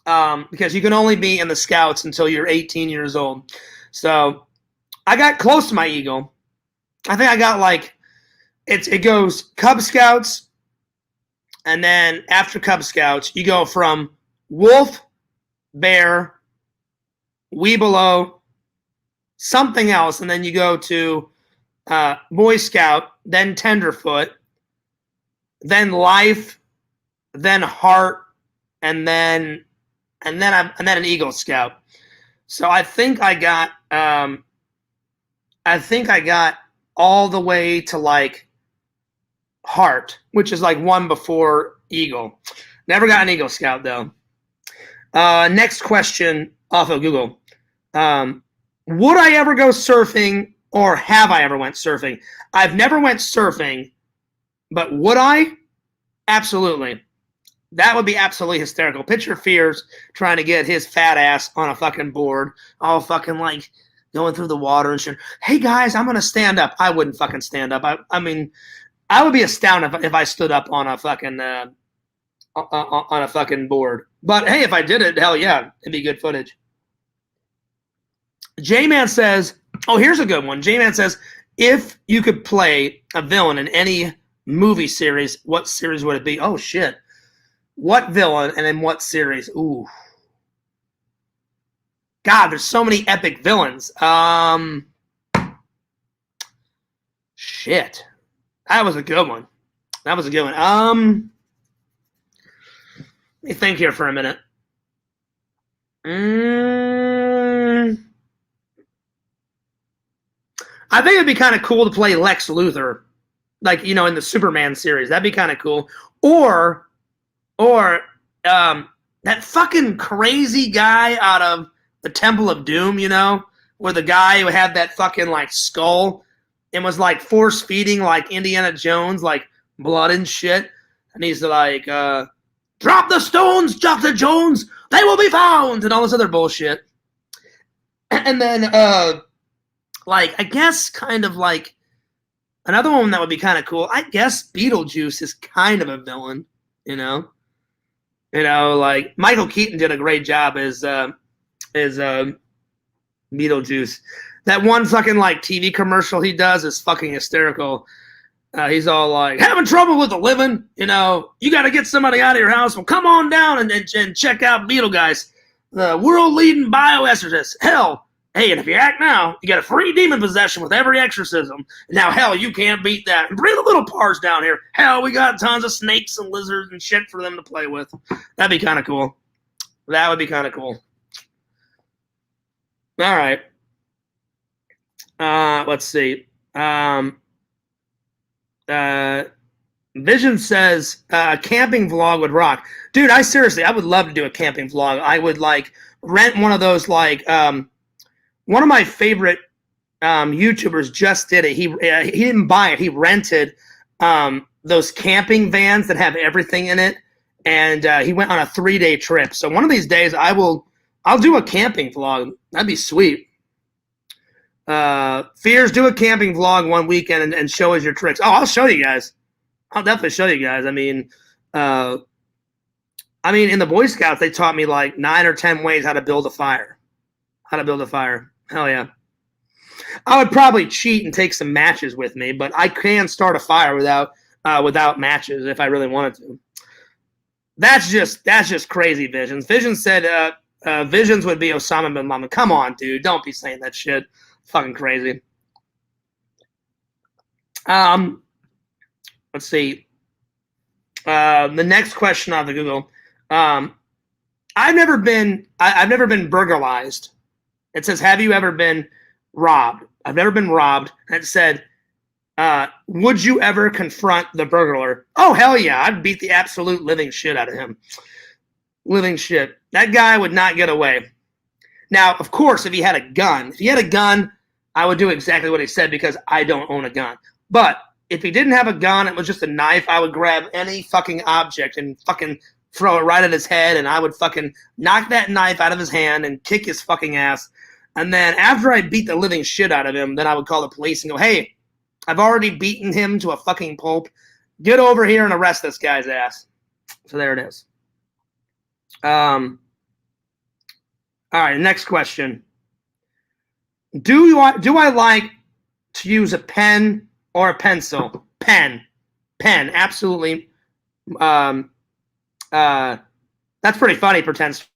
because you can only be in the Scouts until you're 18 years old. So I got close to my eagle. I think I got it goes Cub Scouts, and then after Cub Scouts, you go from wolf, bear, Weebelo, something else, and then you go to Boy Scout, then Tenderfoot, then Life, then Heart, and then an Eagle Scout. So I think I got all the way to Heart, which is one before Eagle. Never got an Eagle Scout though. Next question off of Google. Would I ever go surfing, or have I ever went surfing? I've never went surfing, but would I? Absolutely. That would be absolutely hysterical. Picture Fears trying to get his fat ass on a fucking board, all fucking going through the water and shit. Hey guys, I'm gonna stand up. I wouldn't fucking stand up. I mean, I would be astounded if I stood up on a fucking board. But hey, if I did it, hell yeah, it'd be good footage. J-Man says, oh, here's a good one. J-Man says, if you could play a villain in any movie series, what series would it be? Oh, shit. What villain and in what series? Ooh. God, there's so many epic villains. Shit. That was a good one. Let me think here for a minute. I think it'd be kind of cool to play Lex Luthor, in the Superman series. That'd be kind of cool. Or that fucking crazy guy out of the Temple of Doom, where the guy who had that fucking skull and was force feeding Indiana Jones, blood and shit. And he's drop the stones, Dr. Jones, they will be found, and all this other bullshit. And then I guess kind of another one that would be kind of cool. I guess Beetlejuice is kind of a villain, Michael Keaton did a great job as Beetlejuice. That one fucking TV commercial he does is fucking hysterical. He's all having trouble with the living, you got to get somebody out of your house. Well, come on down and check out Beetle Guys, the world leading bioexorcist. Hell. Hey, and if you act now, you get a free demon possession with every exorcism. Now, hell, you can't beat that. And bring the little parts down here. Hell, we got tons of snakes and lizards and shit for them to play with. That'd be kind of cool. That would be kind of cool. All right. Let's see. Vision says, camping vlog would rock. Dude, I would love to do a camping vlog. I would rent one of those one of my favorite YouTubers just did it. He didn't buy it. He rented those camping vans that have everything in it, and he went on a 3-day trip. So one of these days, I'll do a camping vlog. That'd be sweet. Fears, do a camping vlog one weekend and show us your tricks. Oh, I'll show you guys. I'll definitely show you guys. I mean, in the Boy Scouts, they taught me 9 or 10 ways how to build a fire. Hell yeah. I would probably cheat and take some matches with me, but I can start a fire without matches if I really wanted to. That's just crazy. Visions. Visions said Visions would be Osama bin Laden. Come on, dude. Don't be saying that shit. Fucking crazy. Let's see. The next question on the Google. I've never been burglarized. It says, have you ever been robbed? I've never been robbed. And it said, would you ever confront the burglar? Oh, hell yeah. I'd beat the absolute living shit out of him. Living shit. That guy would not get away. Now, of course, if he had a gun, I would do exactly what he said because I don't own a gun. But if he didn't have a gun, it was just a knife, I would grab any fucking object and fucking throw it right at his head, and I would fucking knock that knife out of his hand and kick his fucking ass. And then after I beat the living shit out of him, then I would call the police and go, hey, I've already beaten him to a fucking pulp. Get over here and arrest this guy's ass. So there it is. All right, next question. Do I like to use a pen or a pencil? Pen, absolutely. That's pretty funny. Pretends.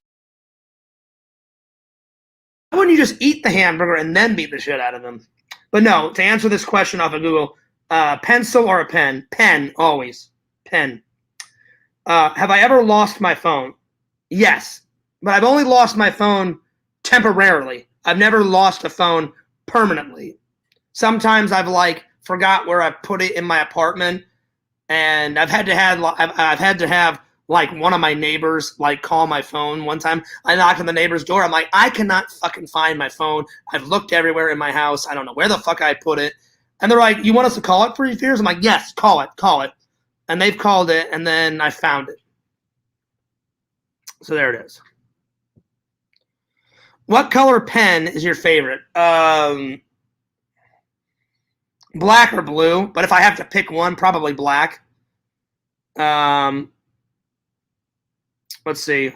Why wouldn't you just eat the hamburger and then beat the shit out of him? But no, to answer this question off of Google, pencil or a pen? Pen, always. Pen. Have I ever lost my phone? Yes, but I've only lost my phone temporarily. I've never lost a phone permanently. Sometimes I've forgot where I put it in my apartment, and I've had to have like one of my neighbors call my phone. One time I knocked on the neighbor's door. I'm like, I cannot fucking find my phone. I've looked everywhere in my house. I don't know where the fuck I put it. And they're like, you want us to call it for your fears? I'm like, yes, call it. And they've called it, and then I found it. So there it is. What color pen is your favorite? Black or blue, but if I have to pick one, probably black. Let's see.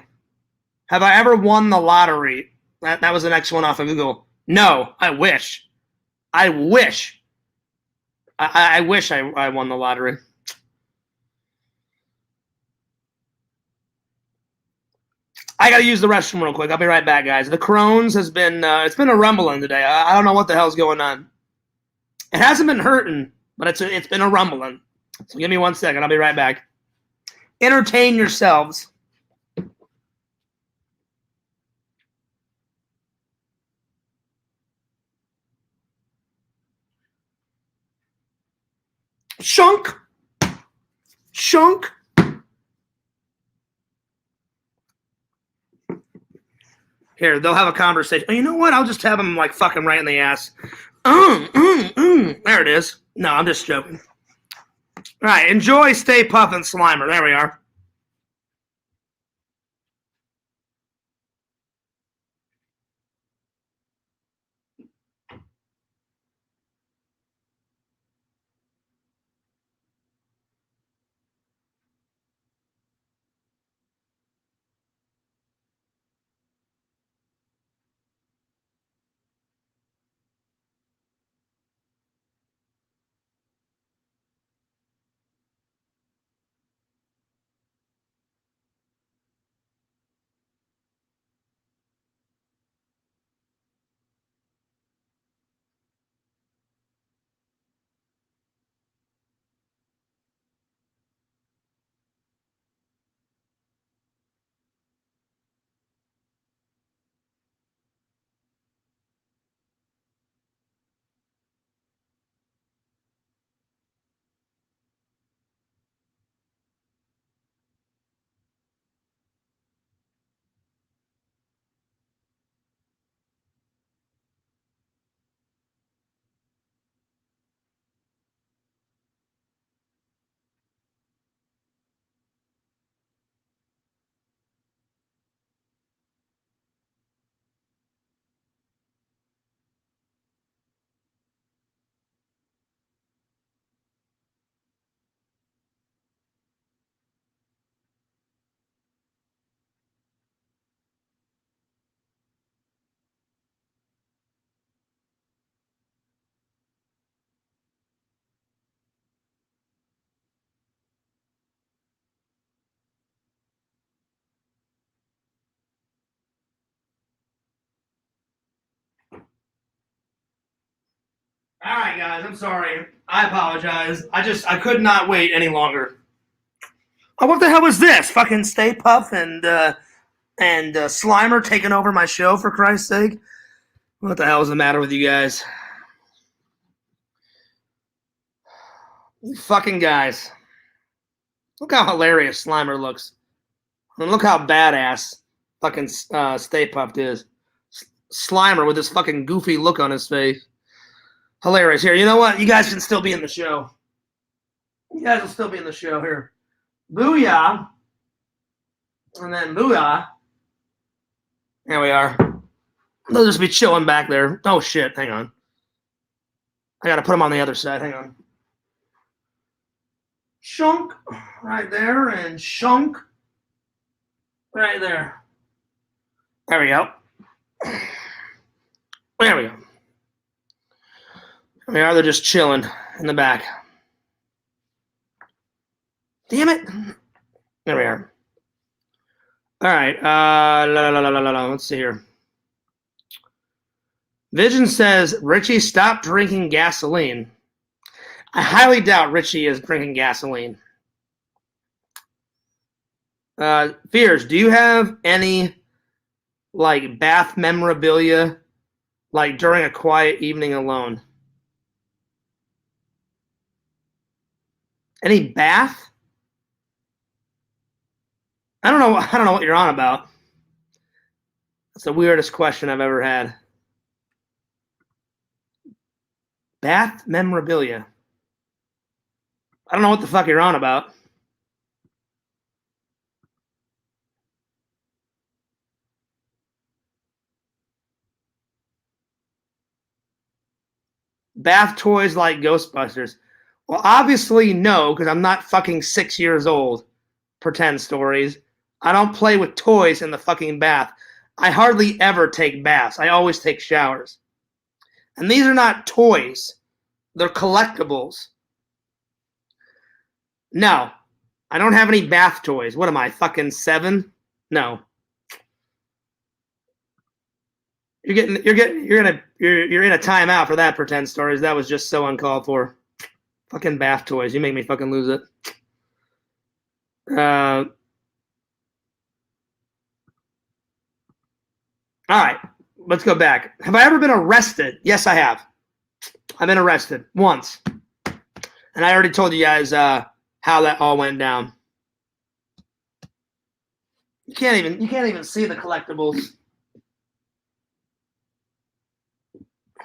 Have I ever won the lottery? That was the next one off of Google. No, I wish. I wish I won the lottery. I gotta use the restroom real quick. I'll be right back, guys. The Crohn's has been it's been a rumbling today. I don't know what the hell's going on. It hasn't been hurting, but it's been a rumbling. So give me 1 second. I'll be right back. Entertain yourselves. Shunk. Here, they'll have a conversation. Oh, you know what? I'll just have them fucking right in the ass. There it is. No, I'm just joking. All right, enjoy Stay Puft and Slimer. There we are. All right, guys, I'm sorry. I apologize. I could not wait any longer. Oh, what the hell was this? Fucking Stay Puff and Slimer taking over my show, for Christ's sake. What the hell is the matter with you guys? You fucking guys. Look how hilarious Slimer looks. And look how badass fucking Stay Puft is. Slimer with this fucking goofy look on his face. Hilarious. Here, you know what? You guys can still be in the show. You guys will still be in the show here. Booyah. And then booyah. There we are. They'll just be chilling back there. Oh, shit. Hang on. I got to put them on the other side. Hang on. Shunk. Right there. And shunk. Right there. There we go. There we go. There we are. They're just chilling in the back. Damn it. There we are. All right. Let's see here. Vision says, Richie, stop drinking gasoline. I highly doubt Richie is drinking gasoline. Fears, do you have any, like, bath memorabilia, like, during a quiet evening alone? Any bath? I don't know what you're on about. That's the weirdest question I've ever had. Bath memorabilia. I don't know what the fuck you're on about. Bath toys like Ghostbusters. Well, obviously no, because I'm not fucking 6 years old. Pretend stories. I don't play with toys in the fucking bath. I hardly ever take baths. I always take showers. And these are not toys. They're collectibles. No. I don't have any bath toys. What am I, fucking 7? No. You're in a timeout for that, pretend stories. That was just so uncalled for. Fucking bath toys. You make me fucking lose it. All right. Let's go back. Have I ever been arrested? Yes, I have. I've been arrested once. And I already told you guys how that all went down. You can't even see the collectibles.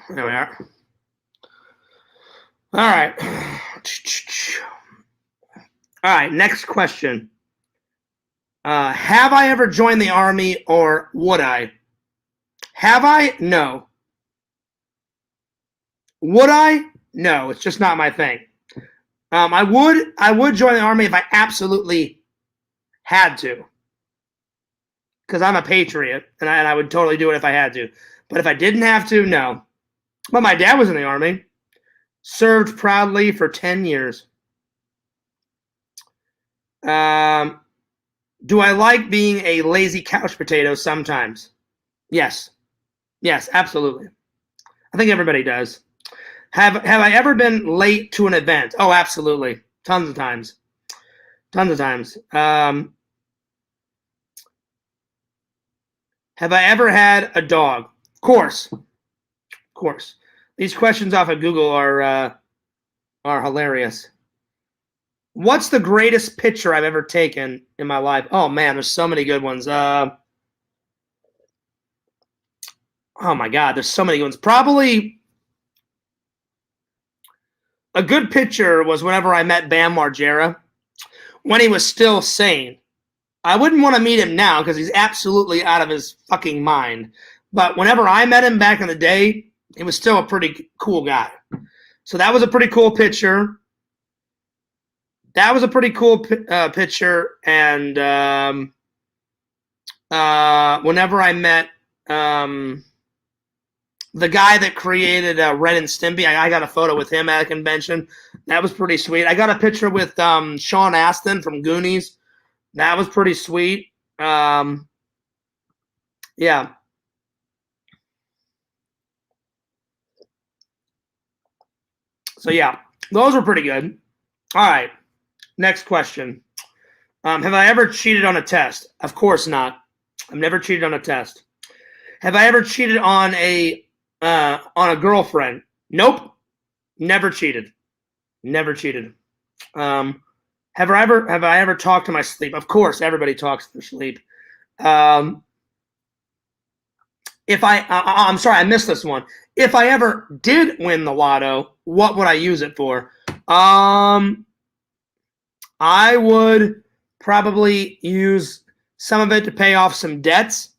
There we are. All right. All right, next question. Have I ever joined the Army, or would I? Have I? No. Would I? No, it's just not my thing. I would join the Army if I absolutely had to. Because I'm a patriot, and I would totally do it if I had to. But if I didn't have to, no. But my dad was in the Army. Served proudly for 10 years. Do I like being a lazy couch potato sometimes? Yes. Yes, absolutely. I think everybody does. Have I ever been late to an event? Oh, absolutely. Tons of times. Tons of times. Have I ever had a dog? Of course. Of course. These questions off of Google are hilarious. What's the greatest picture I've ever taken in my life? Oh, man, there's so many good ones. Oh, my God, there's so many good ones. Probably a good picture was whenever I met Bam Margera, when he was still sane. I wouldn't want to meet him now because he's absolutely out of his fucking mind. But whenever I met him back in the day, he was still a pretty cool guy. So that was a pretty cool picture. That was a pretty cool picture. And whenever I met the guy that created Ren and Stimpy, I got a photo with him at a convention. That was pretty sweet. I got a picture with Sean Astin from Goonies. That was pretty sweet. Yeah. So yeah, those were pretty good. All right, next question. Have I ever cheated on a test? Of course not. I've never cheated on a test. Have I ever cheated on a girlfriend? Nope. Never cheated. Never cheated. Have I ever talked to my sleep? Of course, everybody talks to their sleep. I'm sorry, I missed this one. If I ever did win the lotto, what would I use it for? I would probably use some of it to pay off some debts.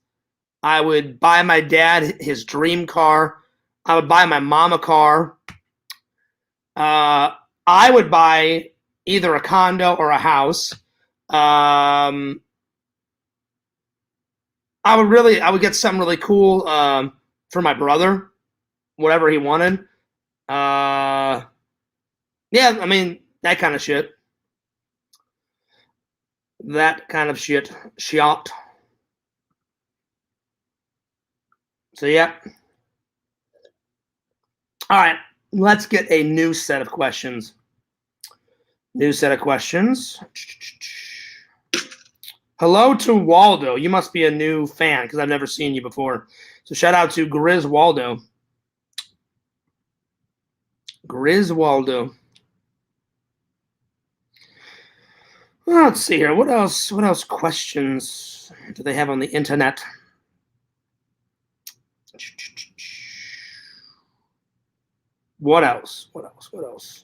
I would buy my dad his dream car. I would buy my mom a car. I would buy either a condo or a house. I would get something really cool for my brother, whatever he wanted. Yeah, I mean, that kind of shit. That kind of shit. Shot. So, yeah. All right, let's get a new set of questions. New set of questions. Hello to Waldo. You must be a new fan because I've never seen you before. So shout out to Griswaldo. Griswaldo. Well, let's see here. What else? What else questions do they have on the internet? What else? What else? What else?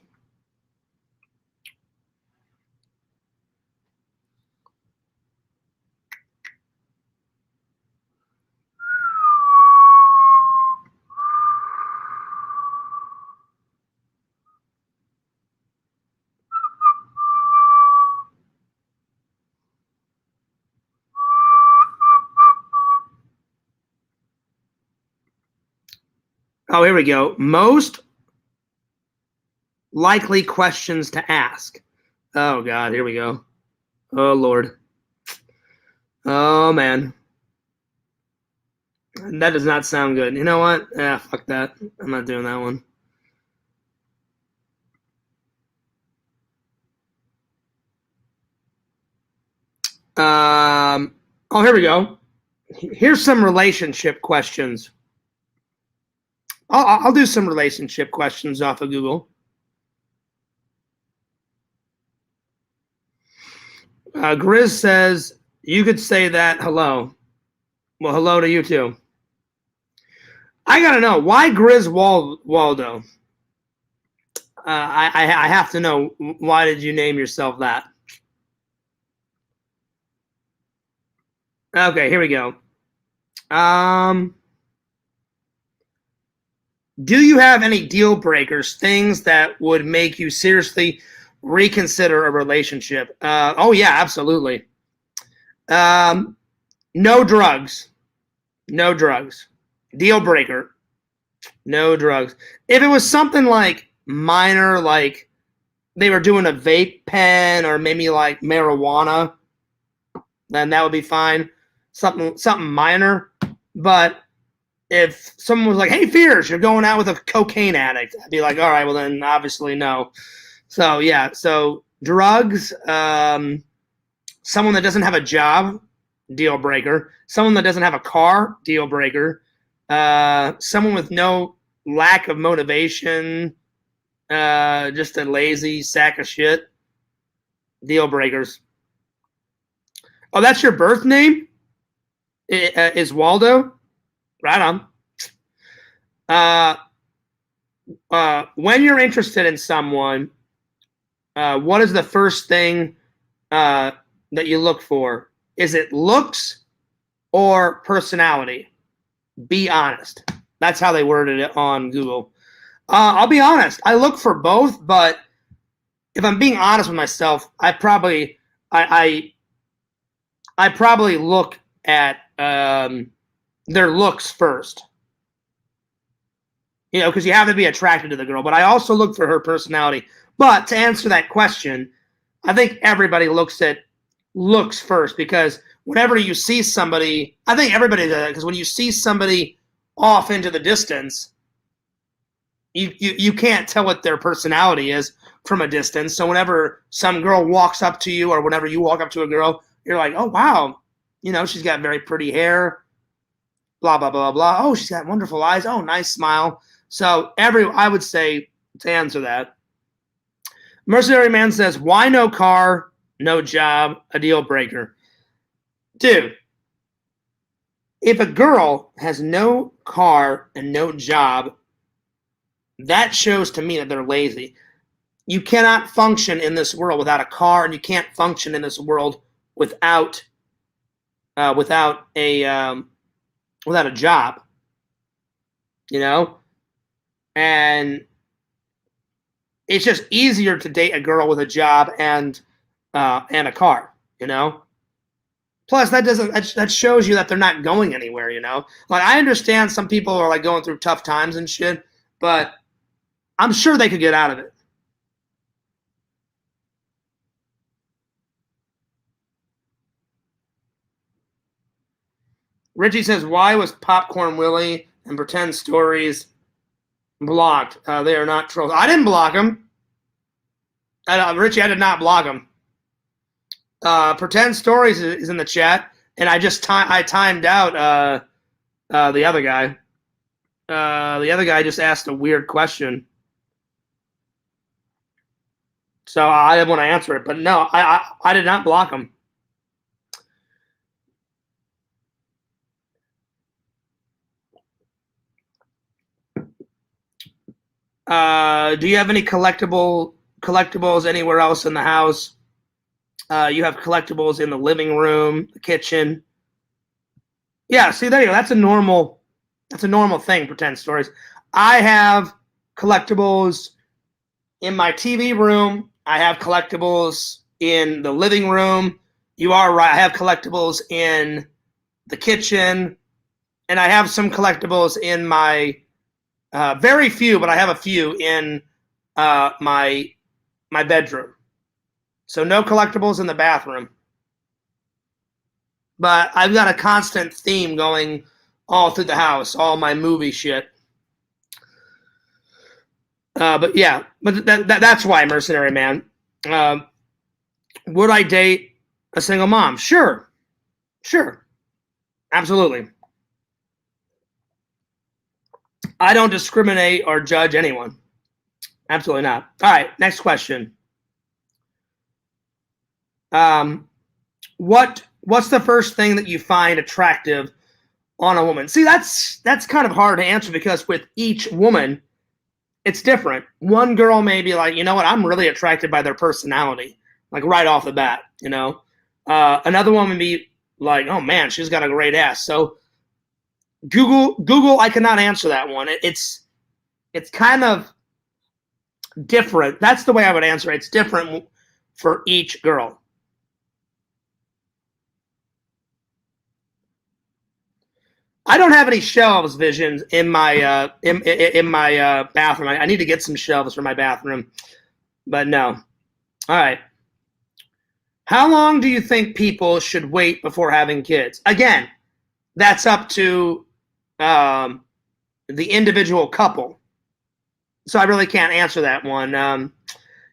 Oh, here we go. Most likely questions to ask. Oh, God. Here we go. Oh, Lord. Oh, man. That does not sound good. You know what? Yeah, fuck that. I'm not doing that one. Oh, here we go. Here's some relationship questions. I'll do some relationship questions off of Google. Grizz says, you could say that hello. Well, hello to you too. I gotta know, why Grizz Waldo? I have to know, why did you name yourself that? Okay, here we go. Do you have any deal breakers, things that would make you seriously reconsider a relationship? Oh, yeah, absolutely. No drugs. No drugs. Deal breaker. No drugs. If it was something like minor, like they were doing a vape pen or maybe like marijuana, then that would be fine. Something minor. But if someone was like, hey, Fierce, you're going out with a cocaine addict, I'd be like, all right, well, then obviously no. So, yeah. So drugs, someone that doesn't have a job, deal breaker. Someone that doesn't have a car, deal breaker. Someone with no lack of motivation, just a lazy sack of shit, deal breakers. Oh, that's your birth name? Is Waldo? Right on. When you're interested in someone, what is the first thing that you look for? Is it looks or personality? Be honest. That's how they worded it on Google. I'll be honest. I look for both, but if I'm being honest with myself, I probably look at their looks first. You know, because you have to be attracted to the girl. But I also look for her personality. But to answer that question, I think everybody looks at looks first, because whenever you see somebody, I think everybody does that, because when you see somebody off into the distance, you can't tell what their personality is from a distance. So whenever some girl walks up to you, or whenever you walk up to a girl, you're like, oh wow, she's got very pretty hair, blah blah blah blah. Oh, she's got wonderful eyes. Oh, nice smile. So I would say, to answer that, Mercenary Man says, why no car, no job, a deal breaker? Dude, if a girl has no car and no job, that shows to me that they're lazy. You cannot function in this world without a car, and you can't function in this world without a job. And it's just easier to date a girl with a job and a car. Plus, that shows you that they're not going anywhere. Like, I understand some people are like going through tough times and shit, but I'm sure they could get out of it. Richie says, why was Popcorn Willie and Pretend Stories blocked? They are not trolls. I didn't block them. Richie, I did not block them. Pretend Stories is in the chat, and I just timed out the other guy. The other guy just asked a weird question. So I didn't want to answer it. But no, I did not block him. Do you have any collectibles anywhere else in the house? You have collectibles in the living room, the kitchen. Yeah, see, there you go. That's a normal thing, Pretend Stories. I have collectibles in my TV room. I have collectibles in the living room. You are right. I have collectibles in the kitchen, and I have some collectibles in my very few, but I have a few in my bedroom. So no collectibles in the bathroom. But I've got a constant theme going all through the house, all my movie shit. But yeah, but that's why, Mercenary Man. Would I date a single mom? Sure. Absolutely. I don't discriminate or judge anyone. Absolutely not. All right, next question. What's the first thing that you find attractive on a woman? See, that's kind of hard to answer, because with each woman, it's different. One girl may be like, you know what, I'm really attracted by their personality, like right off the bat, Another woman be like, oh man, she's got a great ass. So Google, I cannot answer that one. It's kind of different. That's the way I would answer it. It's different for each girl. I don't have any shelves, Visions, in my in my bathroom. I need to get some shelves for my bathroom, but no. All right. How long do you think people should wait before having kids? Again, that's up to the individual couple. So I really can't answer that one.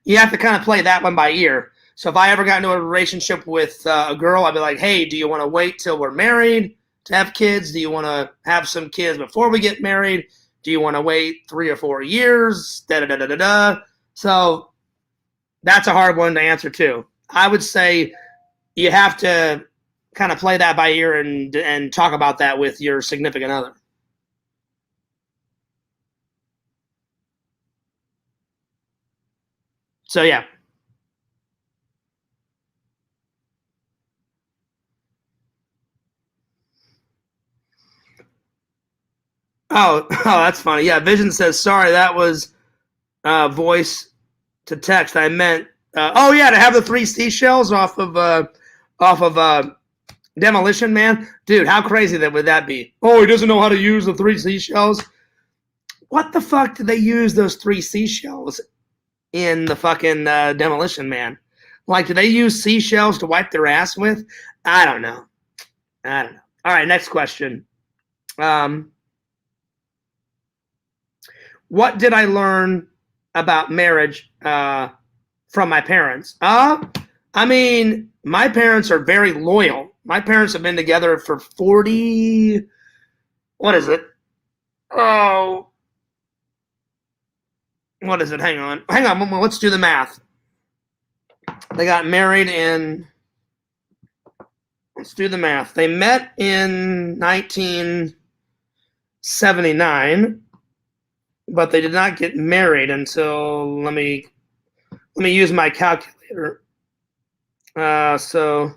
You have to kind of play that one by ear. So if I ever got into a relationship with a girl, I'd be like, hey, do you want to wait till we're married to have kids? Do you want to have some kids before we get married? Do you want to wait 3 or 4 years? So that's a hard one to answer too. I would say you have to kind of play that by ear and talk about that with your significant other. So yeah. Oh, that's funny. Yeah, Vision says, sorry, that was voice to text. I meant, oh yeah, to have the 3 seashells off of Demolition Man. Dude, how crazy would that be? Oh, he doesn't know how to use the 3 seashells. What the fuck did they use those 3 seashells in the fucking Demolition Man? Like, do they use seashells to wipe their ass with? I don't know. All right, next question. What did I learn about marriage from my parents? I mean, my parents are very loyal. My parents have been together for 40, what is it? Oh, what is it? Hang on. Let's do the math. They got married in, let's do the math. They met in 1979, but they did not get married until, let me use my calculator. So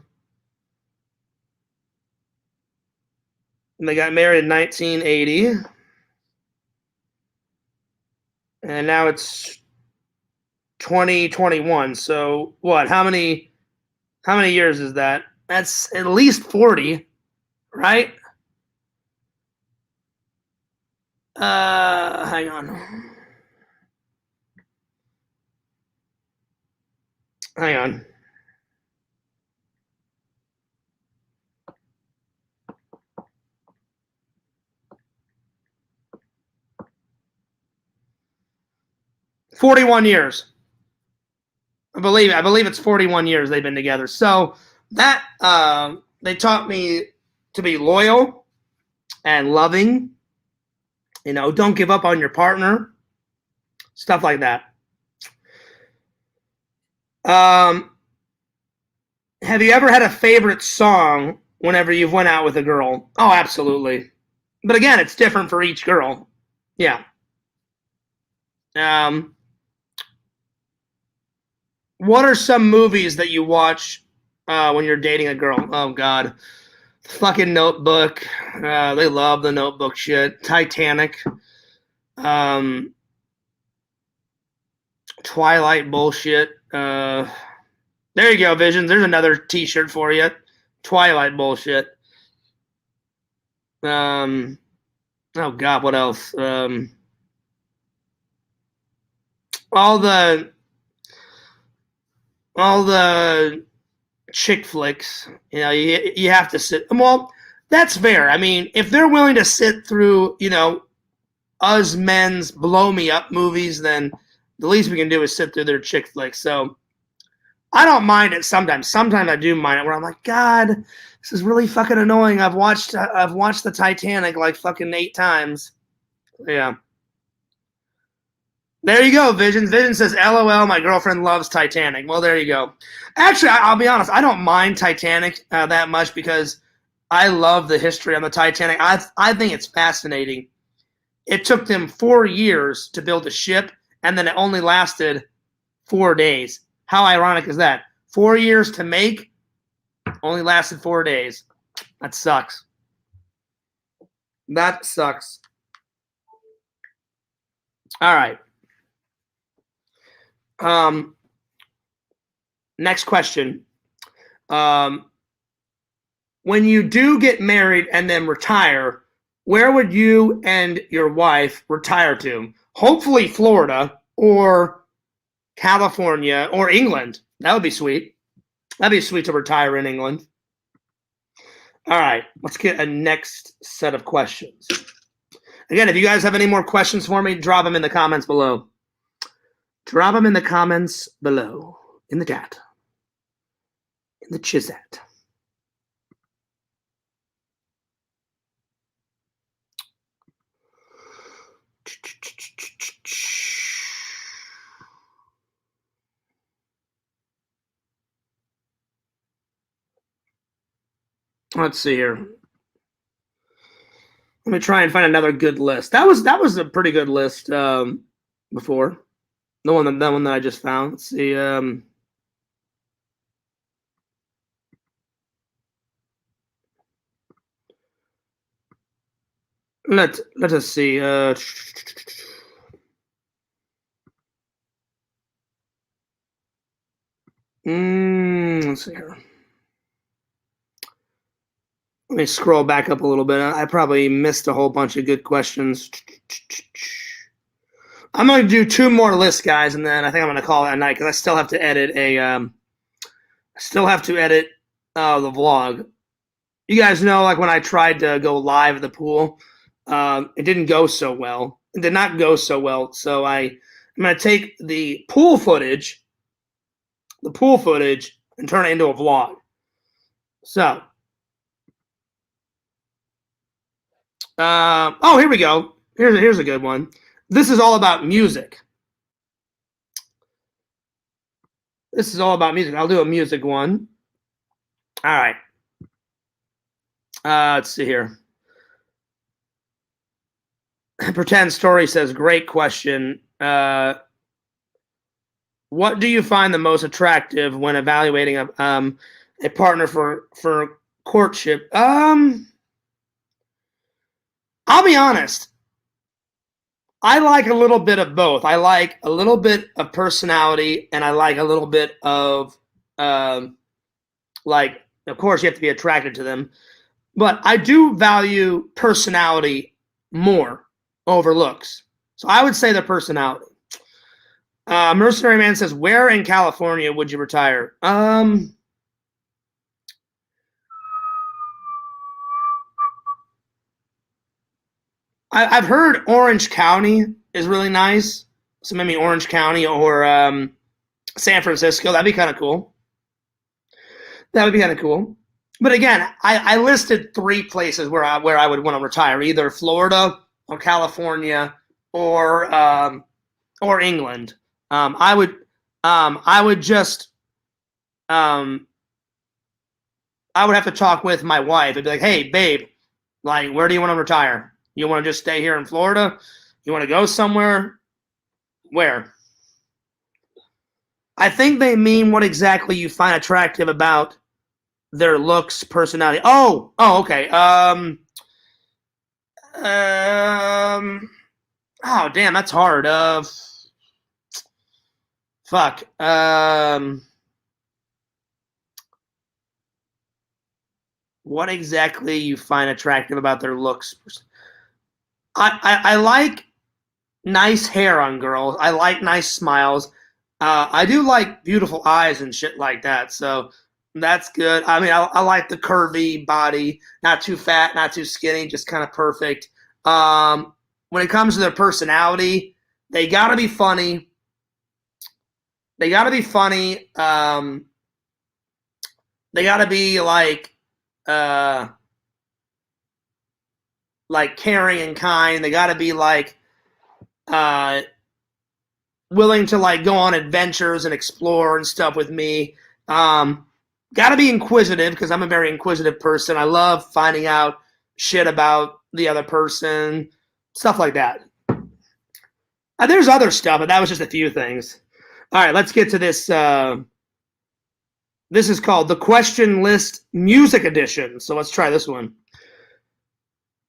they got married in 1980, and now it's 2021. So what? How many years is that? That's at least 40, right? Hang on. Hang on. $41 years. I believe it's 41 years they've been together. So that they taught me to be loyal and loving. You know, don't give up on your partner. Stuff like that. Have you ever had a favorite song whenever you've went out with a girl? Oh, absolutely. But again, it's different for each girl. Yeah. What are some movies that you watch when you're dating a girl? Oh, God. Fucking Notebook. They love the Notebook shit. Titanic. Twilight bullshit. There you go, Visions. There's another T-shirt for you. Twilight bullshit. Oh God, what else? All the chick flicks. You know, you have to sit. Well, that's fair. I mean, if they're willing to sit through, you know, us men's blow me up movies, then the least we can do is sit through their chick flicks. So I don't mind it sometimes. Sometimes I do mind it where I'm like, God, this is really fucking annoying. I've watched the Titanic like fucking 8 times. Yeah. There you go, Visions. Vision says, LOL, my girlfriend loves Titanic. Well, there you go. Actually, I'll be honest. I don't mind Titanic that much because I love the history on the Titanic. I think it's fascinating. It took them 4 years to build a ship, and then it only lasted 4 days. How ironic is that? 4 years to make, only lasted 4 days. That sucks. That sucks. All right. Next question. When you do get married and then retire, where would you and your wife retire to? Hopefully Florida or California or England. That would be sweet. That'd be sweet to retire in England. All right, let's get a next set of questions. Again, if you guys have any more questions for me, drop them in the comments below. Drop them in the comments below, in the chat, in the chizat. Let's see here. Let me try and find another good list. That was a pretty good list before. The one that I just found. Let's see. Let us see. Let's see here. Let me scroll back up a little bit. I probably missed a whole bunch of good questions. I'm going to do 2 more lists, guys, and then I think I'm going to call it a night because I still have to edit the vlog. You guys know, like when I tried to go live at the pool, it didn't go so well. It did not go so well. So I'm going to take the pool footage, and turn it into a vlog. So, here we go. Here's a good one. This is all about music. I'll do a music one. All right. Let's see here. Pretend Story says, great question. What do you find the most attractive when evaluating a partner for courtship? I'll be honest. I like a little bit of both. I like a little bit of personality, and I like a little bit of, of course, you have to be attracted to them. But I do value personality more over looks. So I would say the personality. Mercenary Man says, where in California would you retire? I've heard Orange County is really nice. So maybe Orange County or San Francisco. That'd be kind of cool. That would be kind of cool. But again, I listed 3 places where I would want to retire: either Florida or California or England. I would have to talk with my wife and be like, hey, babe, like, where do you want to retire? You want to just stay here in Florida? You want to go somewhere? Where? I think they mean what exactly you find attractive about their looks, personality. Oh, okay. Oh, damn, that's hard. Fuck. What exactly you find attractive about their looks? I like nice hair on girls. I like nice smiles. I do like beautiful eyes and shit like that. So that's good. I mean, I like the curvy body, not too fat, not too skinny, just kind of perfect. When it comes to their personality, they gotta be funny. They gotta be like caring and kind. They gotta be willing to go on adventures and explore and stuff with me. Gotta be inquisitive, because I'm a very inquisitive person. I love finding out shit about the other person, stuff like that. There's other stuff, but that was just a few things. All right, let's get to this. This is called the Question List Music Edition. So let's try this one.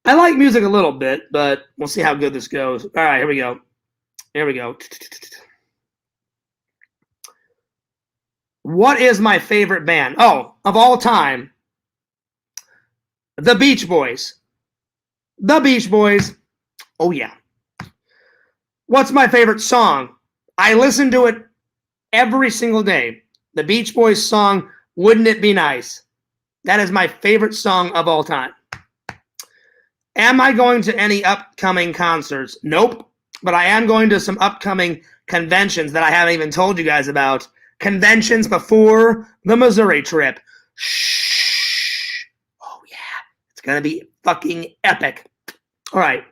I like music a little bit, but we'll see how good this goes. All right, here we go. What is my favorite band? Oh, of all time, The Beach Boys. The Beach Boys. Oh, yeah. What's my favorite song? I listen to it every single day. The Beach Boys song, Wouldn't It Be Nice? That is my favorite song of all time. Am I going to any upcoming concerts? Nope. But I am going to some upcoming conventions that I haven't even told you guys about. Conventions before the Missouri trip. Shh. Oh, yeah. It's going to be fucking epic. All right.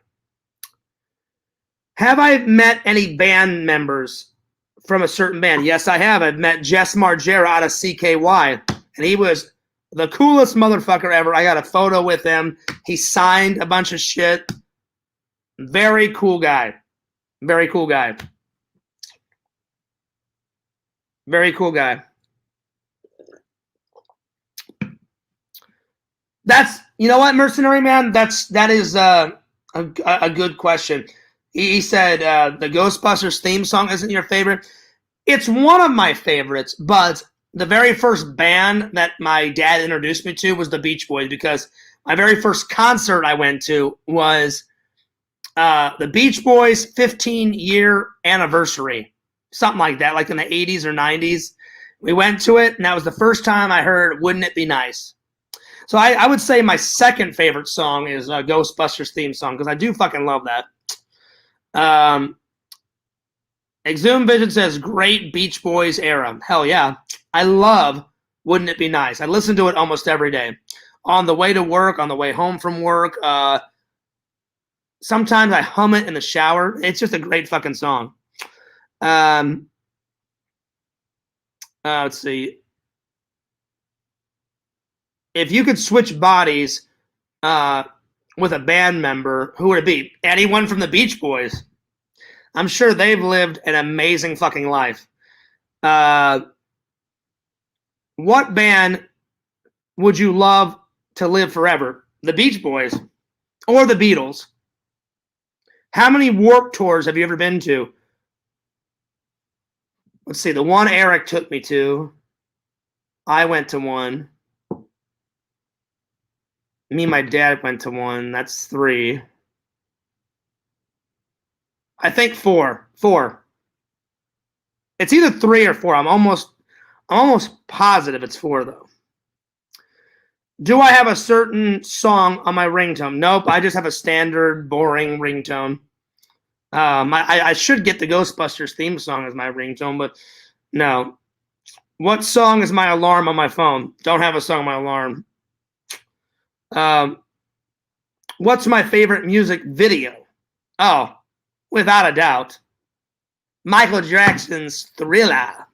Have I met any band members from a certain band? Yes, I have. I've met Jess Margera out of CKY, and he was the coolest motherfucker ever. I got a photo with him. He signed a bunch of shit. Very cool guy. Very cool guy. Very cool guy. That's, you know what, Mercenary Man? That is a good question. He said the Ghostbusters theme song isn't your favorite. It's one of my favorites, but the very first band that my dad introduced me to was the Beach Boys, because my very first concert I went to was the Beach Boys 15-year anniversary, something like that, like in the 80s or 90s. We went to it, and that was the first time I heard Wouldn't It Be Nice? So I would say my second favorite song is Ghostbusters theme song, because I do fucking love that. Exhumed Vision says, great Beach Boys era. Hell yeah. I love Wouldn't It Be Nice. I listen to it almost every day. On the way to work, on the way home from work. Sometimes I hum it in the shower. It's just a great fucking song. Let's see. If you could switch bodies with a band member, who would it be? Anyone from the Beach Boys. I'm sure they've lived an amazing fucking life. What band would you love to live forever? The Beach Boys or the Beatles? How many Warped Tours have you ever been to? Let's see. The one Eric took me to. I went to one. Me and my dad went to one. That's 3. I think 4. 4. It's either 3 or 4. I'm almost positive it's 4 though. Do I have a certain song on my ringtone? Nope. I just have a standard, boring ringtone. I should get the Ghostbusters theme song as my ringtone, but no. What song is my alarm on my phone? Don't have a song on my alarm. What's my favorite music video? Oh, without a doubt, Michael Jackson's Thriller.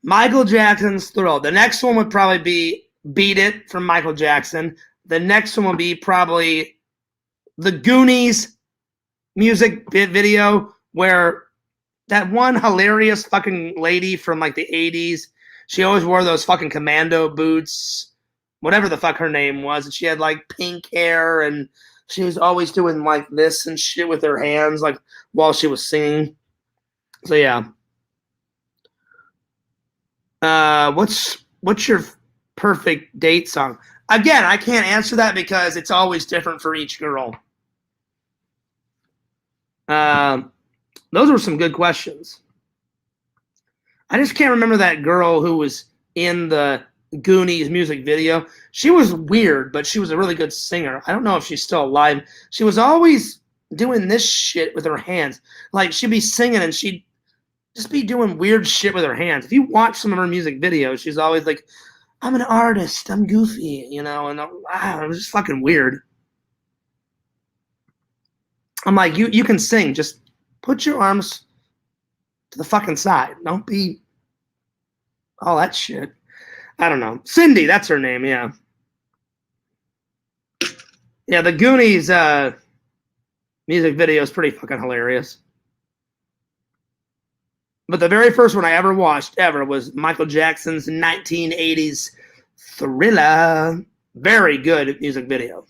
Michael Jackson's Thriller. The next one would probably be Beat It from Michael Jackson. The next one would be probably the Goonies music video where that one hilarious fucking lady from like the 80s, she always wore those fucking commando boots, whatever the fuck her name was, and she had like pink hair and she was always doing like this and shit with her hands like while she was singing. So yeah. What's your perfect date song? Again, I can't answer that because it's always different for each girl. Those were some good questions. I just can't remember that girl who was in the Goonies music video. She was weird, but she was a really good singer. I don't know if she's still alive. She was always doing this shit with her hands. Like she'd be singing and she'd just be doing weird shit with her hands. If you watch some of her music videos, she's always like, I'm an artist, I'm goofy, you know, and it was just fucking weird. I'm like, you can sing, just put your arms to the fucking side. Don't be all that shit. I don't know. Cindy, that's her name, yeah. Yeah, the Goonies music video is pretty fucking hilarious. But the very first one I ever watched was Michael Jackson's 1980s Thriller. Very good music video.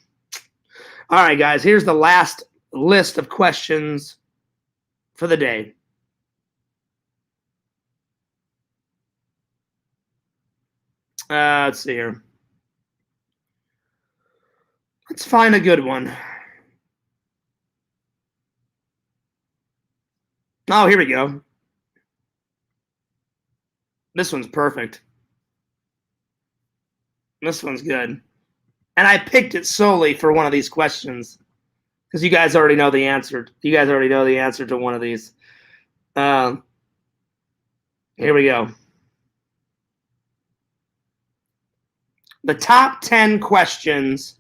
All right, guys, here's the last list of questions for the day. Let's see here. Let's find a good one. Oh, here we go. This one's perfect. This one's good. And I picked it solely for one of these questions because you guys already know the answer. You guys already know the answer to one of these. Here we go. The top 10 questions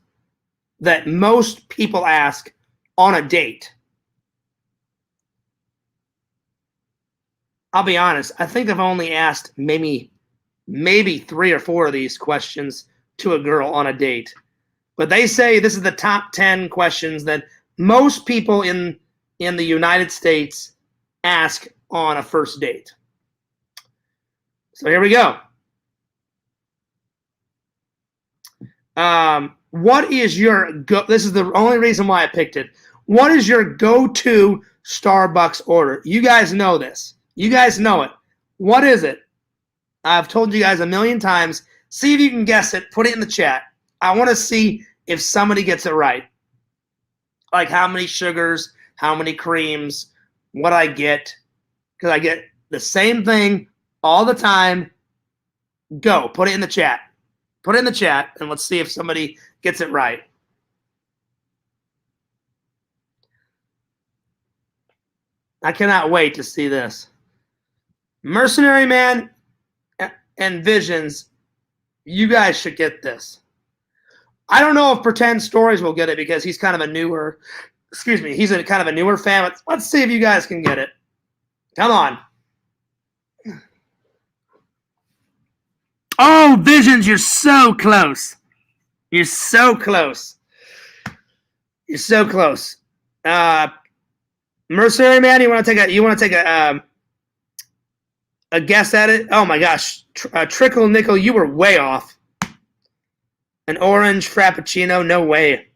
that most people ask on a date. I'll be honest, I think I've only asked maybe 3 or 4 of these questions to a girl on a date. But they say this is the top 10 questions that most people in the United States ask on a first date. So here we go. What is your this is the only reason why I picked it. What is your go-to Starbucks order? You guys know this. You guys know it. What is it? I've told you guys a million times. See if you can guess it. Put it in the chat. I want to see if somebody gets it right. Like how many sugars, how many creams, what I get. Because I get the same thing all the time. Go. Put it in the chat. Put it in the chat, and let's see if somebody gets it right. I cannot wait to see this. Mercenary Man and Visions, you guys should get this. I don't know if Pretend Stories will get it because he's kind of a newer, he's a kind of a newer fan. But let's see if you guys can get it. Come on. Oh, Visions, you're so close. You're so close. You're so close. Mercenary Man, you want to take a guess at it? Oh my gosh, Trickle Nickel, you were way off. An orange frappuccino, no way.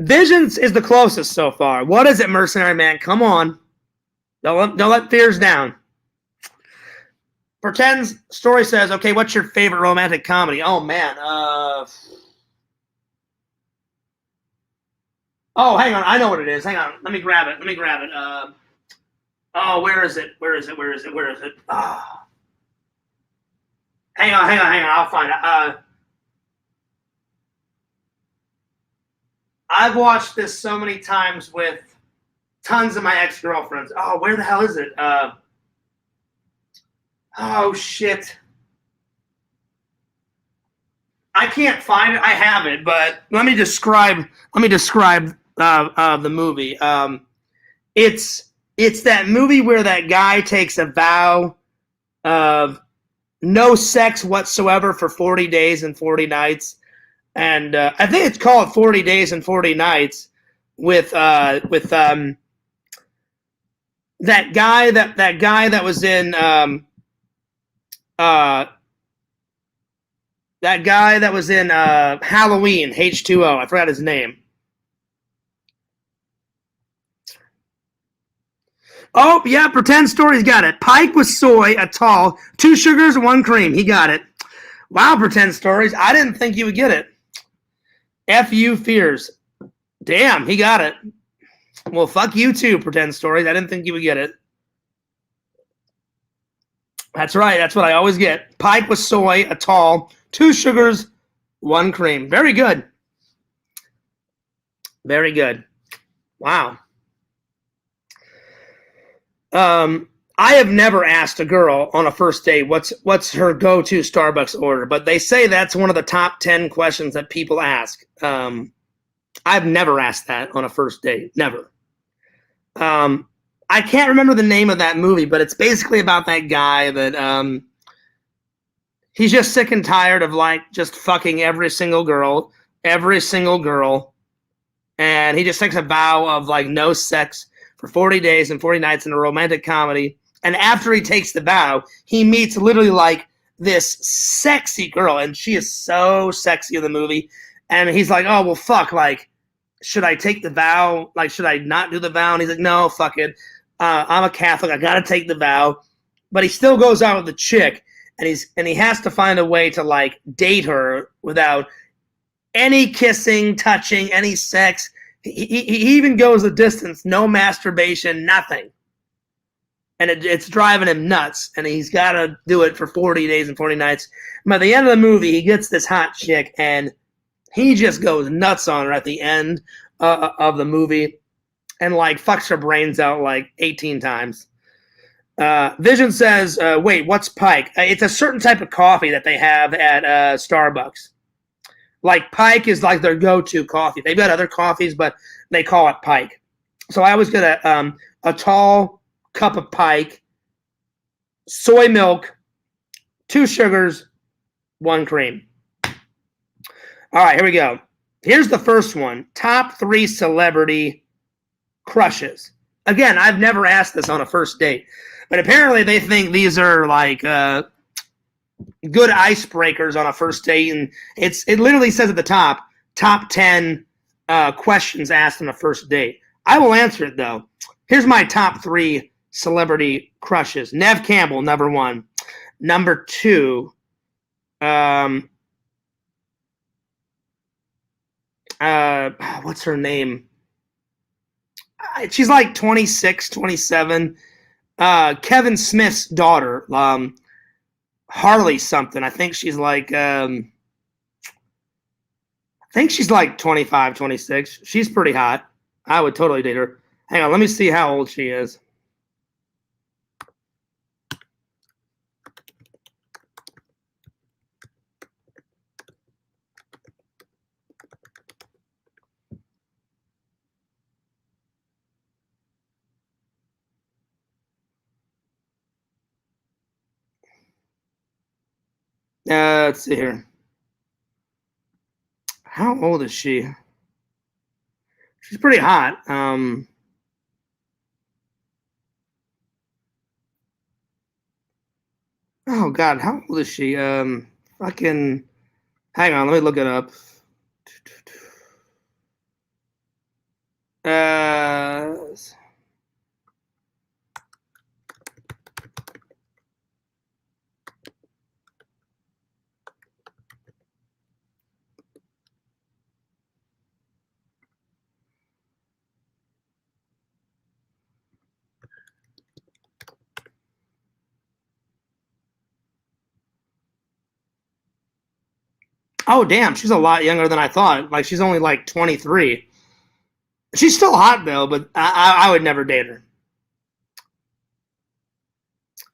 Visions is the closest so far. What is it, Mercenary Man? Come on, don't let fears down. Pretend Story says, okay, what's your favorite romantic comedy? Oh man, oh, hang on, I know what it is. Hang on, let me grab it. Oh, where is it? Oh. Hang on. I'll find it. I've watched this so many times with tons of my ex-girlfriends. Oh, where the hell is it? Oh, shit. I can't find it. I have it, but let me describe the movie. It's that movie where that guy takes a vow of no sex whatsoever for 40 days and 40 nights. And I think it's called 40 Days and 40 Nights with that guy that was in Halloween, H2O. I forgot his name. Oh, yeah, Pretend Story's got it. Pike with soy, a tall, 2 sugars, 1 cream. He got it. Wow, Pretend Stories. I didn't think you would get it. F.U. Fears. Damn, he got it. Well, fuck you too, Pretend Stories. I didn't think you would get it. That's right. That's what I always get. Pike with soy, a tall, 2 sugars, 1 cream. Very good. Very good. Wow. I have never asked a girl on a first date what's her go-to Starbucks order, but they say that's one of the top 10 questions that people ask. I've never asked that on a first date. Never. I can't remember the name of that movie, but it's basically about that guy that he's just sick and tired of like just fucking every single girl, and he just takes a vow of like no sex for 40 days and 40 nights in a romantic comedy. And after he takes the vow, he meets literally like this sexy girl, and she is so sexy in the movie. And he's like, oh, well, fuck, like, should I take the vow? Like, should I not do the vow? And he's like, no, fuck it. I'm a Catholic. I got to take the vow. But he still goes out with the chick, and he has to find a way to, like, date her without any kissing, touching, any sex. He even goes the distance, no masturbation, nothing. And it's driving him nuts, and he's got to do it for 40 days and 40 nights. By the end of the movie, he gets this hot chick, and he just goes nuts on her at the end of the movie and, like, fucks her brains out, like, 18 times. Vision says, wait, what's Pike? It's a certain type of coffee that they have at Starbucks. Like, Pike is, like, their go-to coffee. They've got other coffees, but they call it Pike. So I always get a tall cup of Pike, soy milk, 2 sugars, 1 cream. All right, here we go. Here's the first one. Top 3 celebrity crushes. Again, I've never asked this on a first date, but apparently they think these are like good icebreakers on a first date, and it literally says at the top 10 questions asked on a first date. I will answer it, though. Here's my top 3 celebrity crushes. Nev Campbell, number 1. Number 2, what's her name? She's like 26, 27. Kevin Smith's daughter, Harley something. I think she's like 25, 26. She's pretty hot. I would totally date her. Hang on, let me see how old she is. Let's see here. How old is she? She's pretty hot. Oh God, how old is she? Fucking. Hang on, let me look it up. Uh. Oh damn, she's a lot younger than I thought. Like she's only like 23. She's still hot though, but I would never date her.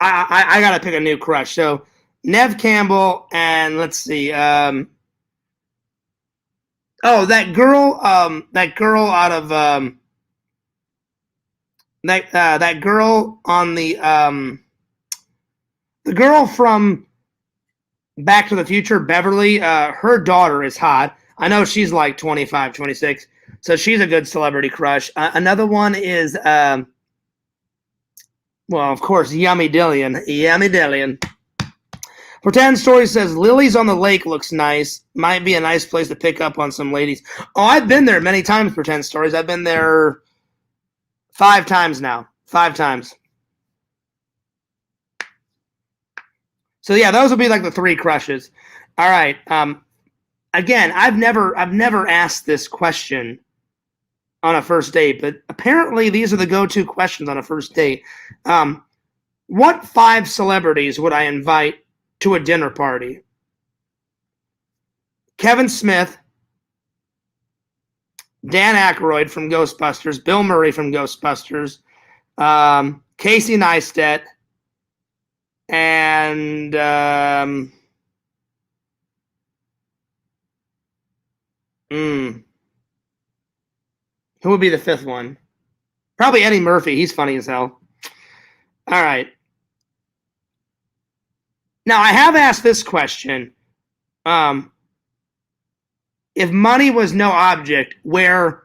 I gotta pick a new crush. So Nev Campbell and let's see. Oh, that girl out of that girl on the girl from Back to the Future, Beverly. Her daughter is hot. I know she's like 25, 26. So she's a good celebrity crush. Another one is, well, of course, Yummy Dillion. Yummy Dillion. Pretend Story says, Lily's on the Lake looks nice. Might be a nice place to pick up on some ladies. Oh, I've been there many times, Pretend Stories. I've been there 5 times now. 5 times. So, yeah, those will be like the 3 crushes. All right. Again, I've never asked this question on a first date, but apparently these are the go-to questions on a first date. What 5 celebrities would I invite to a dinner party? Kevin Smith, Dan Aykroyd from Ghostbusters, Bill Murray from Ghostbusters, Casey Neistat, and who would be the 5th one? Probably Eddie Murphy. He's funny as hell. All right. Now, I have asked this question. If money was no object, what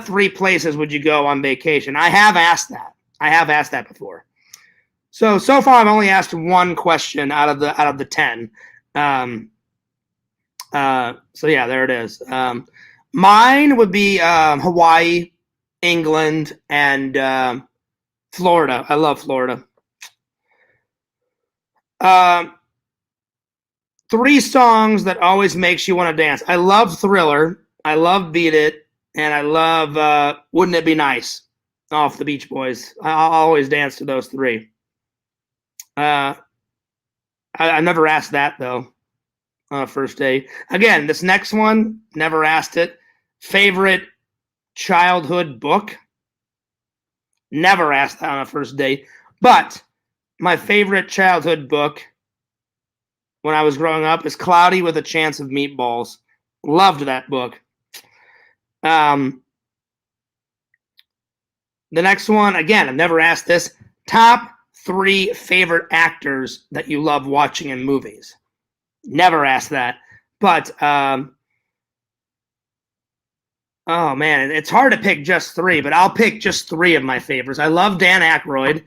3 places would you go on vacation? I have asked that. I have asked that before. So far, I've only asked 1 question out of the 10. So yeah, there it is. Mine would be Hawaii, England, and Florida. I love Florida. 3 songs that always makes you want to dance. I love Thriller. I love Beat It. And I love Wouldn't It Be Nice off the Beach Boys. I'll always dance to those 3. I never asked that, though, on a first date. Again, this next one, never asked it. Favorite childhood book? Never asked that on a first date. But my favorite childhood book when I was growing up is Cloudy with a Chance of Meatballs. Loved that book. The next one, again, I've never asked this. Top 3 favorite actors that you love watching in movies. Never asked that. But, oh man, it's hard to pick just 3, but I'll pick just 3 of my favorites. I love Dan Aykroyd.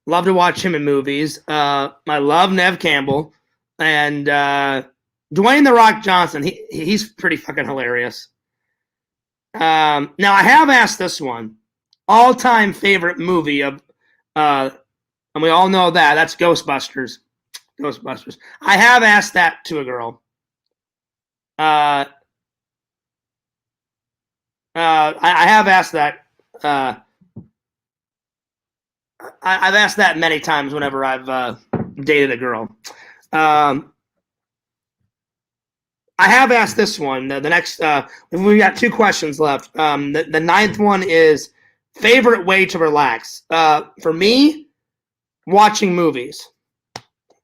Love to watch him in movies. I love Nev Campbell. And Dwayne "The Rock" Johnson, he's pretty fucking hilarious. Now, I have asked this one. All-time favorite movie of, and we all know that's Ghostbusters. Ghostbusters. I have asked that to a girl. I have asked that. I've asked that many times whenever I've dated a girl. I have asked this one. The next, we've got 2 questions left. The 9th one is Favorite way to relax? For me, watching movies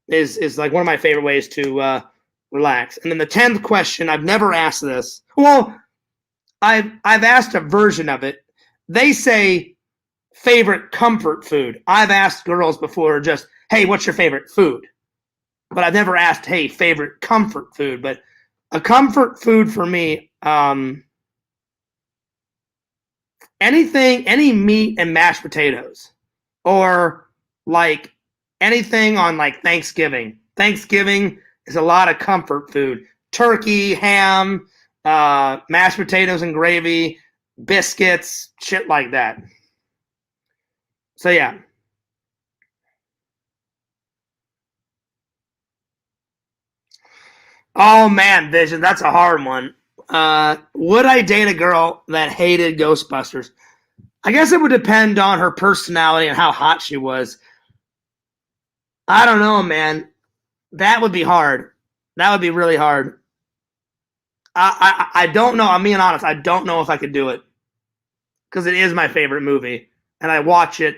is like one of my favorite ways to relax. And then the 10th question, I've never asked this. Well, I've asked a version of it. They say favorite comfort food. I've asked girls before just, hey, what's your favorite food? But I've never asked, hey, favorite comfort food. But a comfort food for me, anything, any meat and mashed potatoes, or like anything on like Thanksgiving. Thanksgiving is a lot of comfort food. Turkey, ham, mashed potatoes and gravy, biscuits, shit like that. So yeah. Oh man, Vision, that's a hard one. Would I date a girl that hated Ghostbusters? I guess it would depend on her personality and how hot she was. I don't know, man. That would be hard. That would be really hard. I don't know. I'm being honest. I don't know if I could do it because it is my favorite movie and I watch it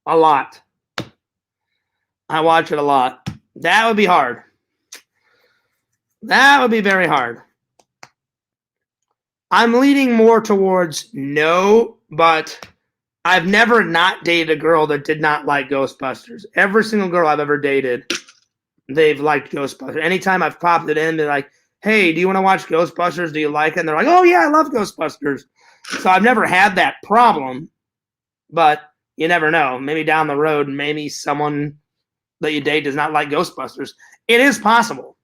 a lot. I watch it a lot. That would be hard. That would be very hard. I'm leaning more towards no, but I've never not dated a girl that did not like Ghostbusters. Every single girl I've ever dated, they've liked Ghostbusters. Anytime I've popped it in, they're like, hey, do you want to watch Ghostbusters? Do you like it? And they're like, oh, yeah, I love Ghostbusters. So I've never had that problem, but you never know. Maybe down the road, maybe someone that you date does not like Ghostbusters. It is possible.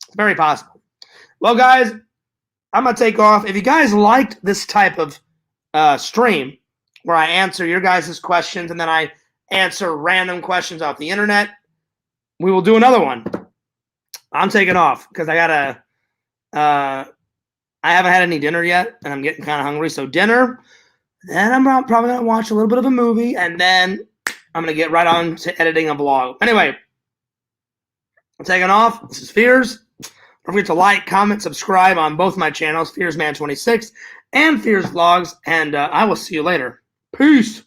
It's very possible. Well, guys, I'm going to take off. If you guys liked this type of stream where I answer your guys' questions and then I answer random questions off the internet, we will do another one. I'm taking off because I got to I haven't had any dinner yet, and I'm getting kind of hungry. So dinner, then I'm probably going to watch a little bit of a movie, and then I'm going to get right on to editing a vlog. Anyway, I'm taking off. This is Fears. Don't forget to like, comment, subscribe on both my channels, FearsMan26 and Fears Vlogs, and I will see you later. Peace.